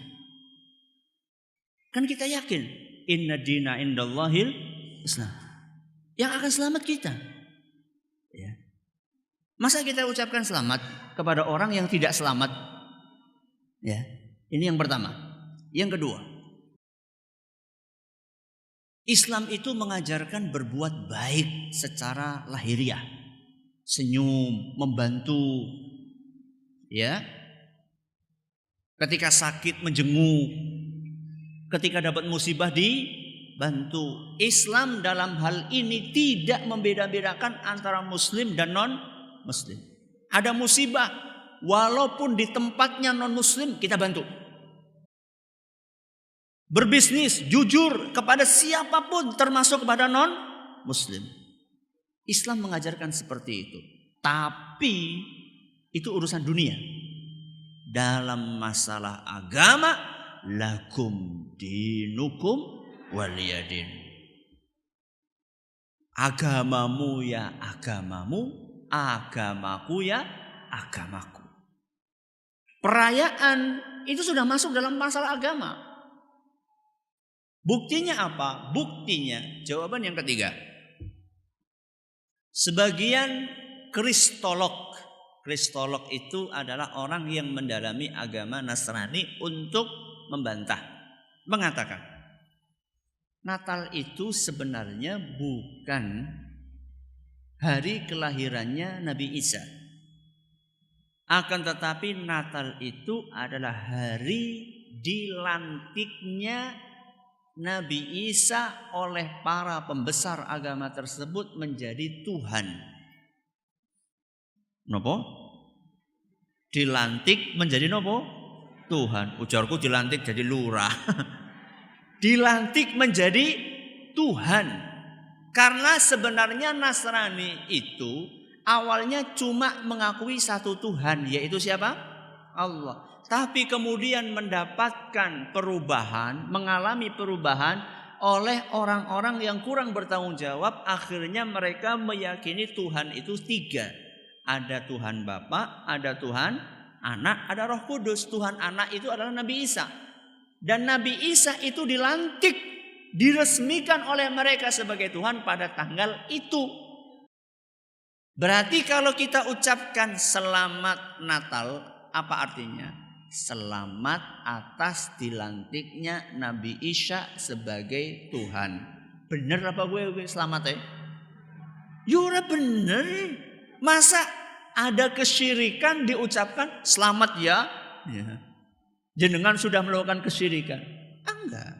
Kan kita yakin, inna dina indallahil Islam. Yang akan selamat kita. Ya. Masa kita ucapkan selamat kepada orang yang tidak selamat? Ya, ini yang pertama. Yang kedua, Islam itu mengajarkan berbuat baik secara lahiriah, senyum, membantu, ya. Ketika sakit menjenguk, ketika dapat musibah dibantu. Islam dalam hal ini tidak membeda-bedakan antara Muslim dan non-Muslim. Ada musibah, walaupun di tempatnya non-Muslim kita bantu. Berbisnis, jujur kepada siapapun termasuk kepada non-Muslim. Islam mengajarkan seperti itu. Tapi itu urusan dunia. Dalam masalah agama, lakum dinukum waliyadin. Agamamu ya agamamu, agamaku ya agamaku. Perayaan itu sudah masuk dalam masalah agama. Buktinya apa? Buktinya jawaban yang ketiga. Sebagian kristolog itu adalah orang yang mendalami agama Nasrani untuk membantah, mengatakan Natal itu sebenarnya bukan hari kelahirannya Nabi Isa. Akan tetapi Natal itu adalah hari dilantiknya Nabi Isa oleh para pembesar agama tersebut menjadi Tuhan. Nopo? Dilantik menjadi nopo? Tuhan. Ujarku dilantik jadi lurah. Dilantik menjadi Tuhan. Karena sebenarnya Nasrani itu awalnya cuma mengakui satu Tuhan, yaitu siapa? Allah. Tapi kemudian mendapatkan perubahan, mengalami perubahan oleh orang-orang yang kurang bertanggung jawab. Akhirnya mereka meyakini Tuhan itu tiga. Ada Tuhan Bapa, ada Tuhan Anak, ada Roh Kudus. Tuhan anak itu adalah Nabi Isa. Dan Nabi Isa itu dilantik, diresmikan oleh mereka sebagai Tuhan pada tanggal itu. Berarti kalau kita ucapkan selamat Natal, apa artinya? Selamat atas dilantiknya Nabi Isa sebagai Tuhan. Bener apa gue selamat ya? Yura bener. Masa ada kesyirikan diucapkan selamat ya? Jenengan sudah melakukan kesyirikan? Enggak.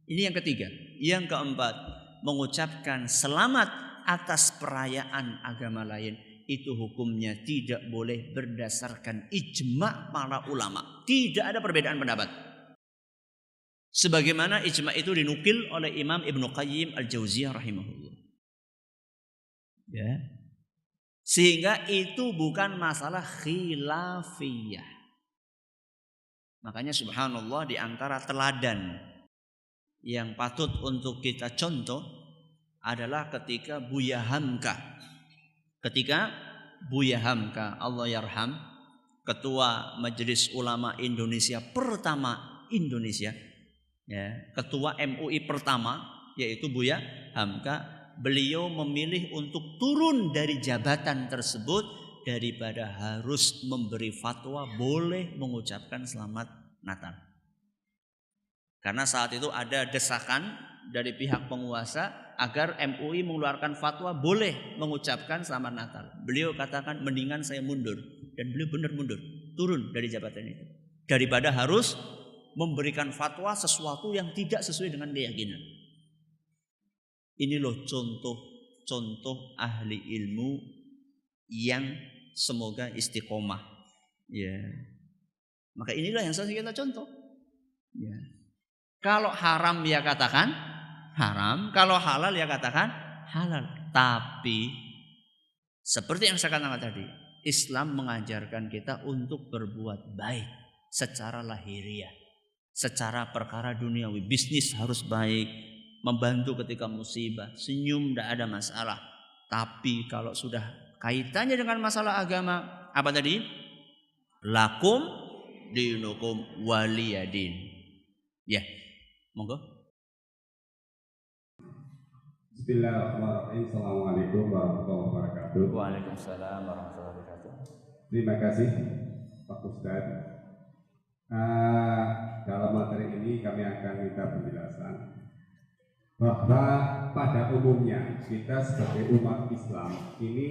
Ini yang ketiga. Yang keempat, mengucapkan selamat atas perayaan agama lain. Itu hukumnya tidak boleh berdasarkan ijma' para ulama. Tidak ada perbedaan pendapat. Sebagaimana ijma' itu dinukil oleh Imam Ibnu Qayyim Al-Jauziyah rahimahullah. Ya. Sehingga itu bukan masalah khilafiyah. Makanya subhanallah, di antara teladan yang patut untuk kita contoh adalah ketika Buya Hamka. Ketika Buya Hamka, Allah yarham, Ketua Majelis Ulama Indonesia pertama Indonesia, ya, Ketua MUI pertama, yaitu Buya Hamka, beliau memilih untuk turun dari jabatan tersebut daripada harus memberi fatwa boleh mengucapkan selamat Natal. Karena saat itu ada desakan dari pihak penguasa agar MUI mengeluarkan fatwa boleh mengucapkan selamat Natal. Beliau katakan mendingan saya mundur, dan beliau benar mundur, turun dari jabatan itu daripada harus memberikan fatwa sesuatu yang tidak sesuai dengan keyakinan. Ini loh contoh ahli ilmu yang semoga istiqomah. Ya. Maka inilah yang harus kita contoh. Ya. Kalau haram ya katakan haram, kalau halal ya katakan halal. Tapi seperti yang saya katakan tadi, Islam mengajarkan kita untuk berbuat baik secara lahiriah, secara perkara duniawi. Bisnis harus baik, membantu ketika musibah, senyum tidak ada masalah. Tapi kalau sudah kaitannya dengan masalah agama, apa tadi? Lakum dinukum waliyadin. Ya, monggo. Bismillahirrahmanirrahim. Assalamualaikum warahmatullahi wabarakatuh. Waalaikumsalam warahmatullahi wabarakatuh. Terima kasih Pak Ustadz. Dalam materi ini kami akan minta penjelasan bahwa pada umumnya kita sebagai umat Islam ini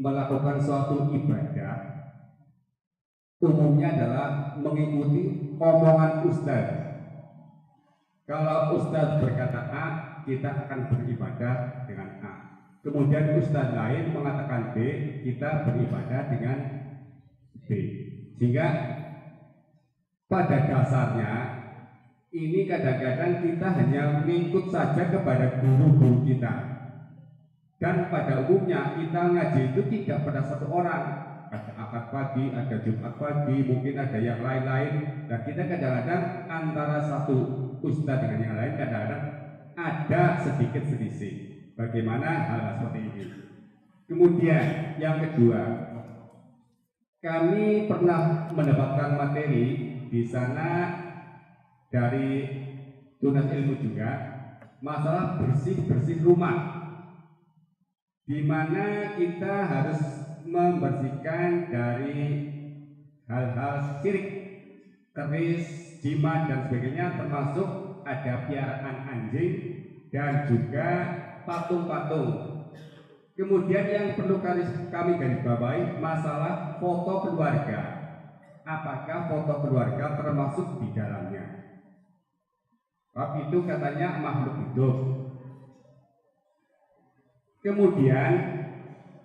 melakukan suatu ibadah umumnya adalah mengikuti omongan Ustadz. Kalau Ustadz berkata A, kita akan beribadah dengan A. Kemudian Ustadz lain mengatakan B, kita beribadah dengan B. Sehingga pada dasarnya ini kadang-kadang kita hanya mengikut saja kepada guru-guru kita. Dan pada umumnya kita ngaji itu tidak pada satu orang. Ada Ahad pagi, ada Jumat pagi, mungkin ada yang lain-lain. Dan kita kadang-kadang antara satu ustadz dengan yang lain kadang-kadang ada sedikit selisih. Bagaimana hal seperti ini? Kemudian yang kedua, kami pernah mendapatkan materi di sana dari Tunas Ilmu juga masalah bersih-bersih rumah, di mana kita harus membersihkan dari hal-hal syirik, keris, jimat dan sebagainya, termasuk ada piaraan anjing dan juga patung-patung. Kemudian yang perlu kami garis bawahi masalah foto keluarga. Apakah foto keluarga termasuk di dalamnya? Sebab itu katanya makhluk hidup. Kemudian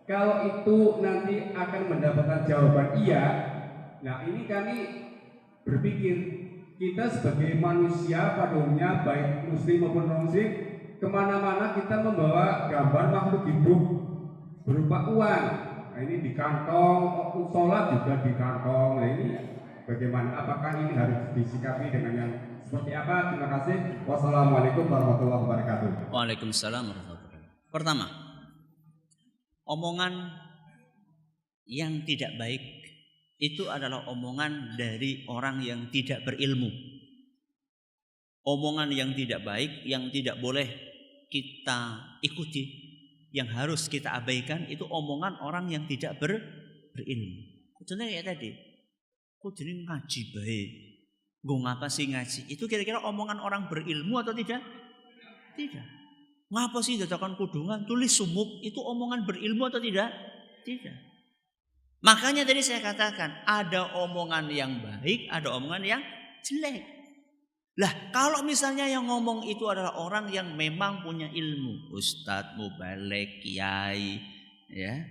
kalau itu nanti akan mendapatkan jawaban iya, nah ini kami berpikir kita sebagai manusia pada umumnya baik muslim maupun non muslim, kemana-mana kita membawa gambar makhluk hidup berupa uang. Nah ini di kantong, sholat juga di kantong. Nah ini bagaimana? Apakah ini harus disikapi dengan yang seperti apa? Terima kasih. Wassalamualaikum warahmatullahi wabarakatuh. Waalaikumsalam warahmatullahi wabarakatuh. Pertama, omongan yang tidak baik itu adalah omongan dari orang yang tidak berilmu. Omongan yang tidak baik, yang tidak boleh kita ikuti, yang harus kita abaikan, itu omongan orang yang tidak berilmu. Contohnya kayak tadi, kok jadi ngaji baik, gue ngapa sih ngaji? Itu kira-kira omongan orang berilmu atau tidak? Tidak. Ngapa sih dadakan kudungan, tulis sumuk, itu omongan berilmu atau tidak? Tidak. Makanya tadi saya katakan, ada omongan yang baik, ada omongan yang jelek. Lah, kalau misalnya yang ngomong itu adalah orang yang memang punya ilmu, ustadz, mubalek, kiai, ya.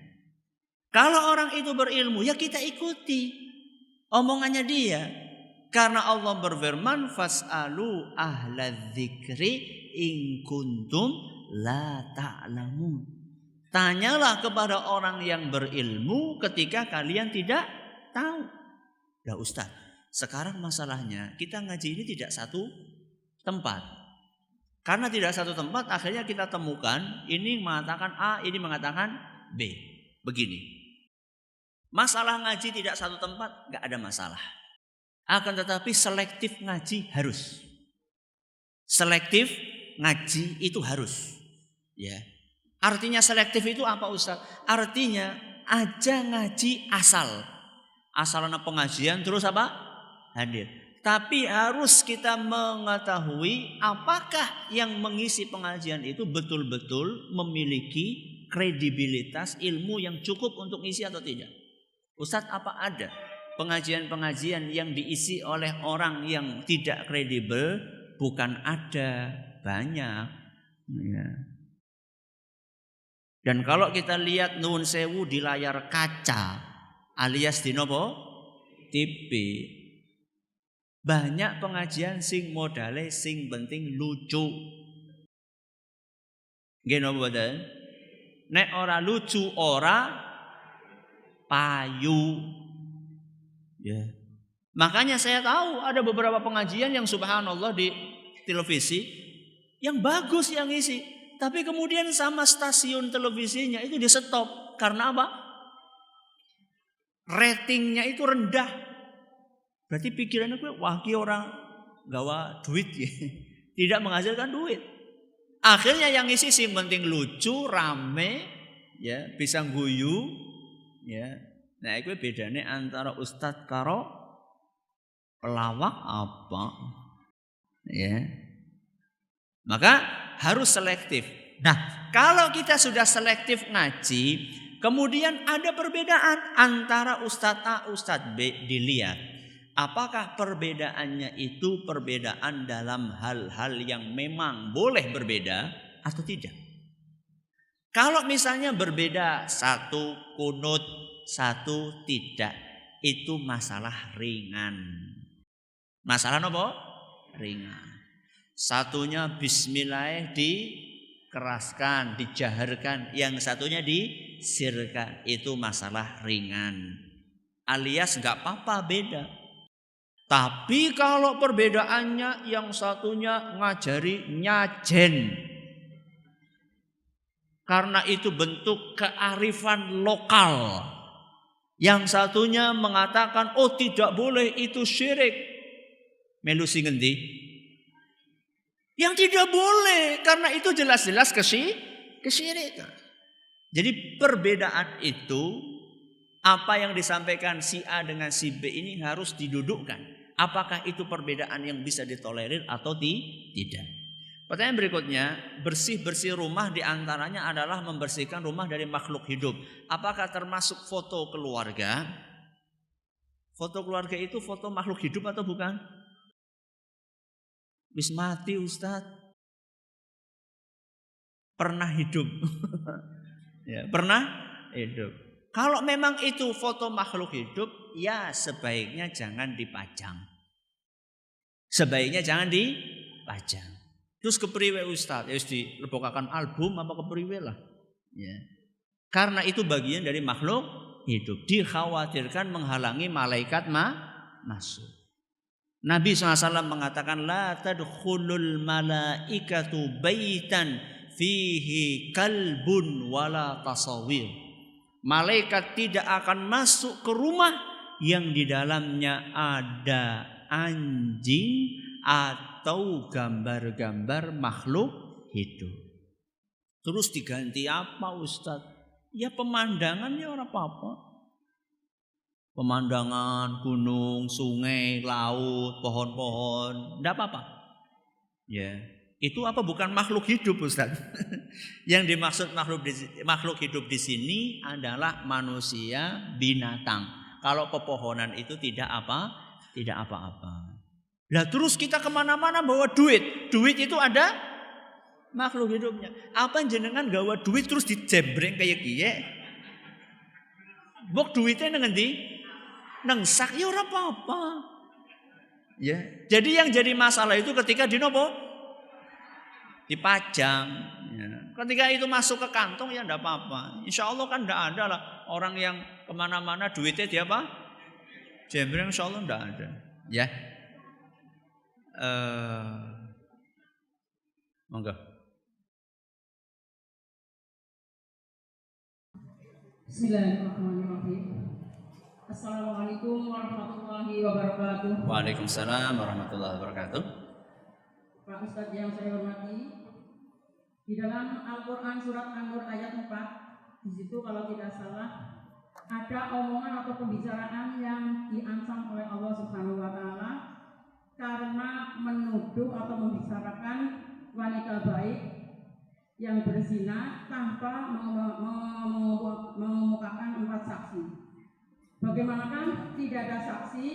Kalau orang itu berilmu, ya kita ikuti omongannya dia. Karena Allah berfirman, fas'alu ahla dzikri in kuntum la ta'lamun. Tanyalah kepada orang yang berilmu ketika kalian tidak tahu. Ya Ustaz, sekarang masalahnya kita ngaji ini tidak satu tempat. Karena tidak satu tempat, akhirnya kita temukan ini mengatakan A, ini mengatakan B. Begini, masalah ngaji tidak satu tempat gak ada masalah. Akan tetapi selektif ngaji harus. Selektif ngaji itu harus. Ya. Artinya selektif itu apa Ustaz? Artinya aja ngaji asal. Asalnya pengajian terus apa? Hadir. Tapi harus kita mengetahui apakah yang mengisi pengajian itu betul-betul memiliki kredibilitas ilmu yang cukup untuk isi atau tidak. Ustaz, apa ada pengajian-pengajian yang diisi oleh orang yang tidak kredibel? Bukan ada, banyak. Ya. Dan kalau kita lihat nuwun sewu di layar kaca alias di nopo TV, banyak pengajian sing modale sing penting lucu. Nggih napa mboten? Nek ora lucu ora payu. Ya. Makanya saya tahu ada beberapa pengajian yang subhanallah di televisi yang bagus yang isi. Tapi kemudian sama stasiun televisinya itu di stop. Karena apa? Ratingnya itu rendah. Berarti pikirannya gue, wah ki orang gawa duit ya. Tidak menghasilkan duit. Akhirnya yang isi sih penting lucu, rame, ya, bisa guyu, ya. Nah, itu bedanya antara ustadz karo pelawak apa? Ya. Maka harus selektif. Nah, kalau kita sudah selektif ngaji, kemudian ada perbedaan antara Ustadz A, Ustadz B, dilihat. Apakah perbedaannya itu perbedaan dalam hal-hal yang memang boleh berbeda atau tidak? Kalau misalnya berbeda, satu kunut, satu tidak, itu masalah ringan. Masalah apa? Ringan. Satunya bismillah dikeraskan, dijaharkan. Yang satunya disirkan. Itu masalah ringan. Alias gak apa-apa beda. Tapi kalau perbedaannya yang satunya ngajari nyajen. Karena itu bentuk kearifan lokal. Yang satunya mengatakan, oh tidak boleh itu syirik. Melu sing ngendi? Yang tidak boleh, karena itu jelas-jelas kesyirikan. Jadi perbedaan itu, apa yang disampaikan si A dengan si B ini harus didudukkan. Apakah itu perbedaan yang bisa ditolerir atau tidak? Pertanyaan berikutnya, bersih-bersih rumah diantaranya adalah membersihkan rumah dari makhluk hidup. Apakah termasuk foto keluarga? Foto keluarga itu foto makhluk hidup atau bukan? Wis mati Ustaz. Pernah hidup. Ya, pernah hidup. Kalau memang itu foto makhluk hidup, ya sebaiknya jangan dipajang. Sebaiknya jangan dipajang. Terus kepriwe Ustaz? Ya wis dilebokaken album apa kepriwe lah. Ya. Karena itu bagian dari makhluk hidup. Dikhawatirkan menghalangi malaikat masuk. Nabi SAW mengatakan la tadkhulul malaikatu baitan fihi kalbun wala tasawir. Malaikat tidak akan masuk ke rumah yang di dalamnya ada anjing atau gambar-gambar makhluk hidup. Terus diganti apa Ustadz? Ya pemandangannya orang apa-apa. Pemandangan gunung, sungai, laut, pohon-pohon, enggak apa-apa. Ya, itu apa bukan makhluk hidup Ustaz? Yang dimaksud makhluk hidup di sini adalah manusia, binatang. Kalau pepohonan itu tidak apa-apa. Lah terus kita kemana-mana bawa duit. Duit itu ada makhluk hidupnya. Apa jenengan gawa duit terus dijembreng kayak kiye? Bok duitnya ngendi? Nang sak ya ora apa-apa. Ya. Jadi yang jadi masalah itu ketika dinopo? Dipajang. Ya. Ketika itu masuk ke kantong ya enggak apa-apa. Insya Allah kan enggak ada lah orang yang kemana-mana duitnya dia apa? Jembreng insya Allah enggak ada. Ya. Monggo. Bismillahirrahmanirrahim. Assalamualaikum warahmatullahi wabarakatuh. Waalaikumsalam warahmatullahi wabarakatuh. Pak Ustadz yang saya hormati, di dalam Al-Quran surat An-Nur ayat 4, di situ kalau tidak salah ada omongan atau pembicaraan yang diancam oleh Allah Subhanahu wa taala karena menuduh atau membicarakan wanita baik yang berzina tanpa mengemukakan 4 saksi. Bagaimanakah tidak ada saksi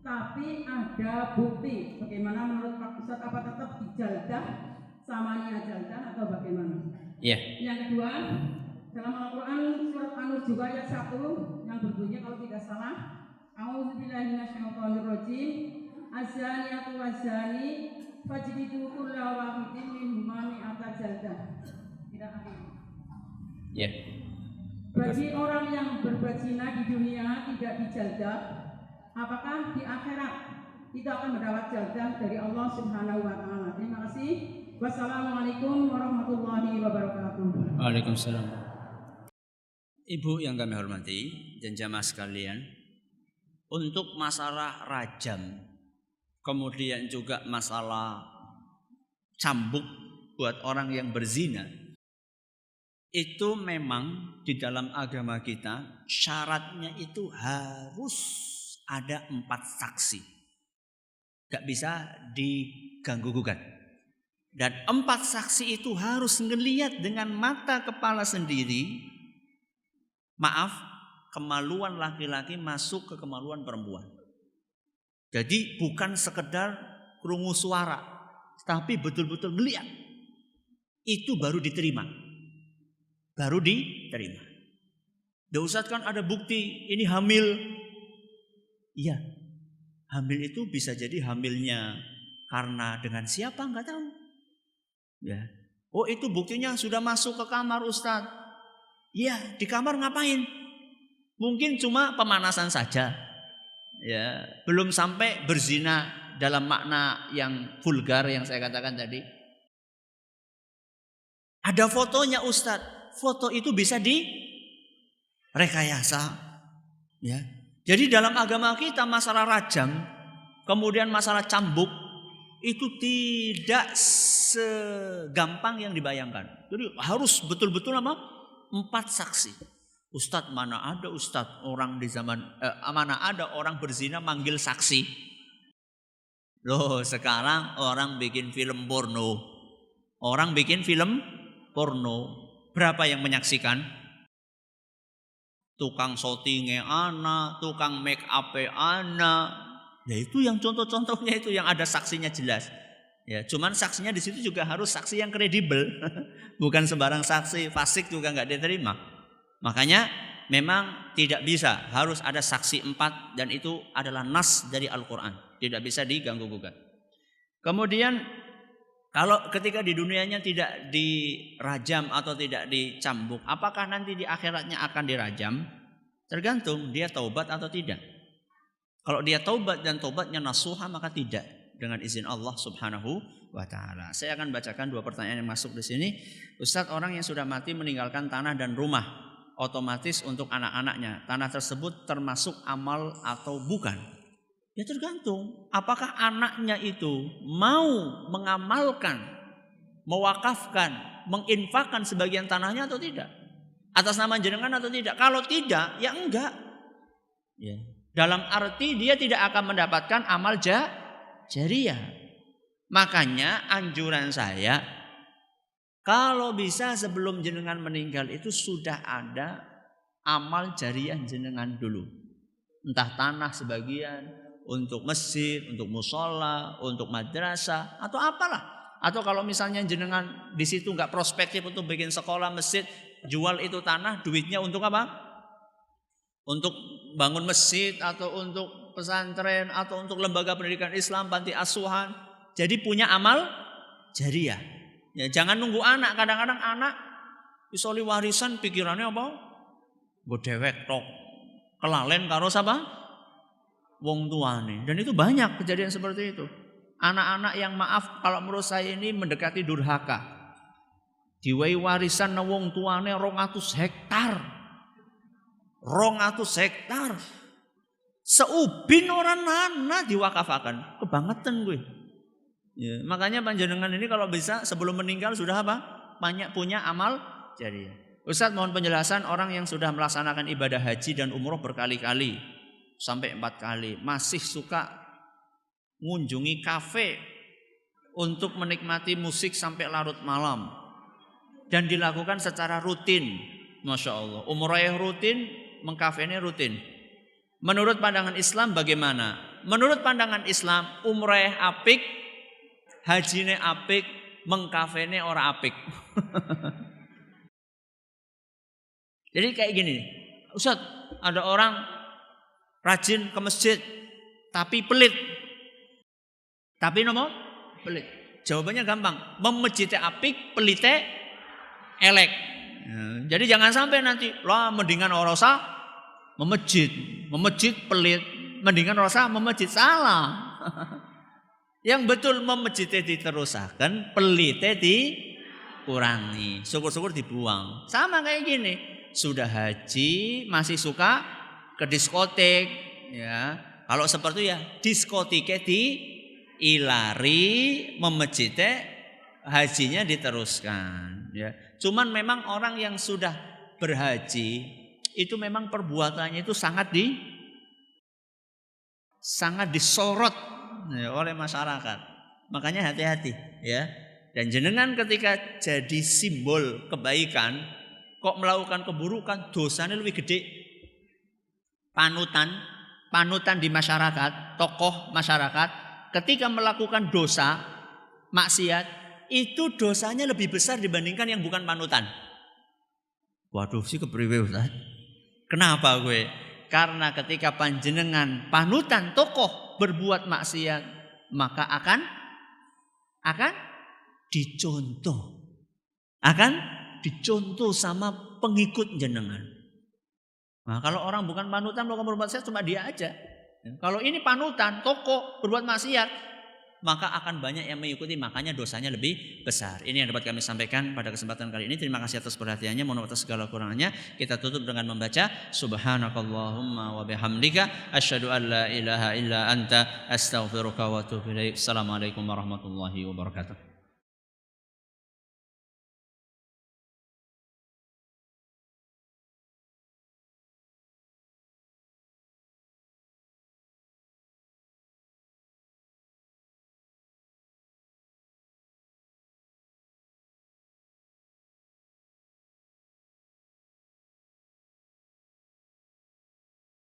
tapi ada bukti? Bagaimana menurut Pak Ustadz, apa tetap dijaldah samanya jaldah atau bagaimana? Iya. Yang kedua, dalam Al-Quran surat An-Nur juga ayat 1 yang berbunyi kalau tidak salah, A'udzubillahi minasyaitonirrajim, az-zaniyatu waz-zani fajlidu kulla wahidin minhuma mi'ata jaldah. Tidak ada. Iya. Bagi orang yang berbuat zina di dunia tidak dijaldah, apakah di akhirat kita akan mendapat jaldah dari Allah Subhanahu wa taala? Terima kasih. Wassalamualaikum warahmatullahi wabarakatuh. Waalaikumsalam. Ibu yang kami hormati dan jamaah sekalian, untuk masalah rajam, kemudian juga masalah cambuk buat orang yang berzina, itu memang di dalam agama kita syaratnya itu harus ada 4 saksi. Gak bisa diganggu gugat. Dan 4 saksi itu harus ngelihat dengan mata kepala sendiri. Maaf, kemaluan laki-laki masuk ke kemaluan perempuan. Jadi bukan sekedar krungu suara, tapi betul-betul ngelihat. Itu baru diterima. Baru diterima. Ya Ustaz kan ada bukti ini hamil. Iya. Hamil itu bisa jadi hamilnya karena dengan siapa enggak tahu. Ya. Oh itu buktinya sudah masuk ke kamar Ustaz. Iya, di kamar ngapain? Mungkin cuma pemanasan saja. Ya, belum sampai berzina dalam makna yang vulgar yang saya katakan tadi. Ada fotonya Ustaz. Foto itu bisa direkayasa. Ya. Jadi dalam agama kita masalah rajam, kemudian masalah cambuk itu tidak segampang yang dibayangkan. Jadi harus betul-betul 4 saksi. Ustadz mana ada Ustadz orang di zaman mana ada orang berzina manggil saksi. Loh sekarang orang bikin film porno. Orang bikin film porno. Berapa yang menyaksikan? Tukang syutingnya ana, tukang make up-nya ana. Ya itu yang contoh-contohnya itu yang ada saksinya jelas. Ya, cuman saksinya di situ juga harus saksi yang kredibel. Bukan sembarang saksi, fasik juga enggak diterima. Makanya memang tidak bisa, harus ada saksi 4 dan itu adalah nas dari Al-Qur'an. Tidak bisa diganggu gugat. Kemudian kalau ketika di dunianya tidak dirajam atau tidak dicambuk, apakah nanti di akhiratnya akan dirajam? Tergantung dia taubat atau tidak. Kalau dia taubat dan taubatnya nasuha maka tidak, dengan izin Allah Subhanahu wa taala. Saya akan bacakan 2 pertanyaan yang masuk di sini. Ustadz, orang yang sudah mati meninggalkan tanah dan rumah, otomatis untuk anak-anaknya tanah tersebut termasuk amal atau bukan? Ya tergantung apakah anaknya itu mau mengamalkan, mewakafkan, menginfakkan sebagian tanahnya atau tidak, atas nama jenengan atau tidak. Kalau tidak, ya enggak. Ya. Dalam arti dia tidak akan mendapatkan amal jariyah. Makanya anjuran saya, kalau bisa sebelum jenengan meninggal itu sudah ada amal jariyah jenengan dulu. Entah tanah sebagian, untuk masjid, untuk musola, untuk madrasah, atau apalah. Atau kalau misalnya jenengan di situ nggak prospektif untuk bikin sekolah, masjid, jual itu tanah, duitnya untuk apa? Untuk bangun masjid, atau untuk pesantren, atau untuk lembaga pendidikan Islam, panti asuhan. Jadi punya amal jariyah. Ya, jangan nunggu anak. Kadang-kadang anak isoli warisan pikirannya apa? Gue dewek tok. Kelalen karo sapa? Wong tuane. Dan itu banyak kejadian seperti itu. Anak-anak yang maaf kalau menurut saya ini mendekati durhaka. Diwehi warisan na wong tuane 200 hektar. 200 hektar. Seubin orang nana diwakafakan. Kebangetan gue. Ya, makanya panjenengan ini kalau bisa sebelum meninggal sudah apa? Banyak punya amal jariyah. Ustaz mohon penjelasan orang yang sudah melaksanakan ibadah haji dan umroh berkali-kali sampai 4 kali masih suka mengunjungi kafe untuk menikmati musik sampai larut malam dan dilakukan secara rutin. Masya Allah, umroh rutin, mengkafenya rutin. Menurut pandangan Islam bagaimana? Menurut pandangan Islam umroh apik, hajine apik, mengkafene ora apik. Jadi kayak gini, Ustaz, ada orang rajin ke masjid tapi pelit. Tapi nomo pelit. Jawabannya gampang, memejite apik, pelite elek. Ya, jadi jangan sampai nanti lah mendingan ora usah memejit pelit, mendingan ora usah memejit, salah. Yang betul memejite diterusakan, pelite dikurangi, syukur-syukur dibuang. Sama kayak gini, sudah haji masih suka ke diskotek, ya. Kalau seperti ya diskotike diilari, memejite hajinya diteruskan, ya. Cuman memang orang yang sudah berhaji itu memang perbuatannya itu sangat disorot oleh masyarakat. Makanya hati-hati ya. Dan jenengan ketika jadi simbol kebaikan kok melakukan keburukan, dosanya lebih gede. Panutan di masyarakat, tokoh masyarakat ketika melakukan dosa, maksiat, itu dosanya lebih besar dibandingkan yang bukan panutan. Waduh, sih kepriwe Ustaz. Kenapa gue? Karena ketika panjenengan panutan tokoh berbuat maksiat, maka akan dicontoh. Akan dicontoh sama pengikut jenengan. Nah, kalau orang bukan panutan melakukan berbuat maksiat cuma dia aja. Kalau ini panutan tokoh berbuat maksiat, maka akan banyak yang mengikuti, makanya dosanya lebih besar. Ini yang dapat kami sampaikan pada kesempatan kali ini. Terima kasih atas perhatiannya, mohon maaf atas segala kurangannya. Kita tutup dengan membaca subhanakallahumma wa bihamdika asyhadu an la ilaha illa anta astaghfiruka wa atubu ilaik. Assalamualaikum warahmatullahi wabarakatuh.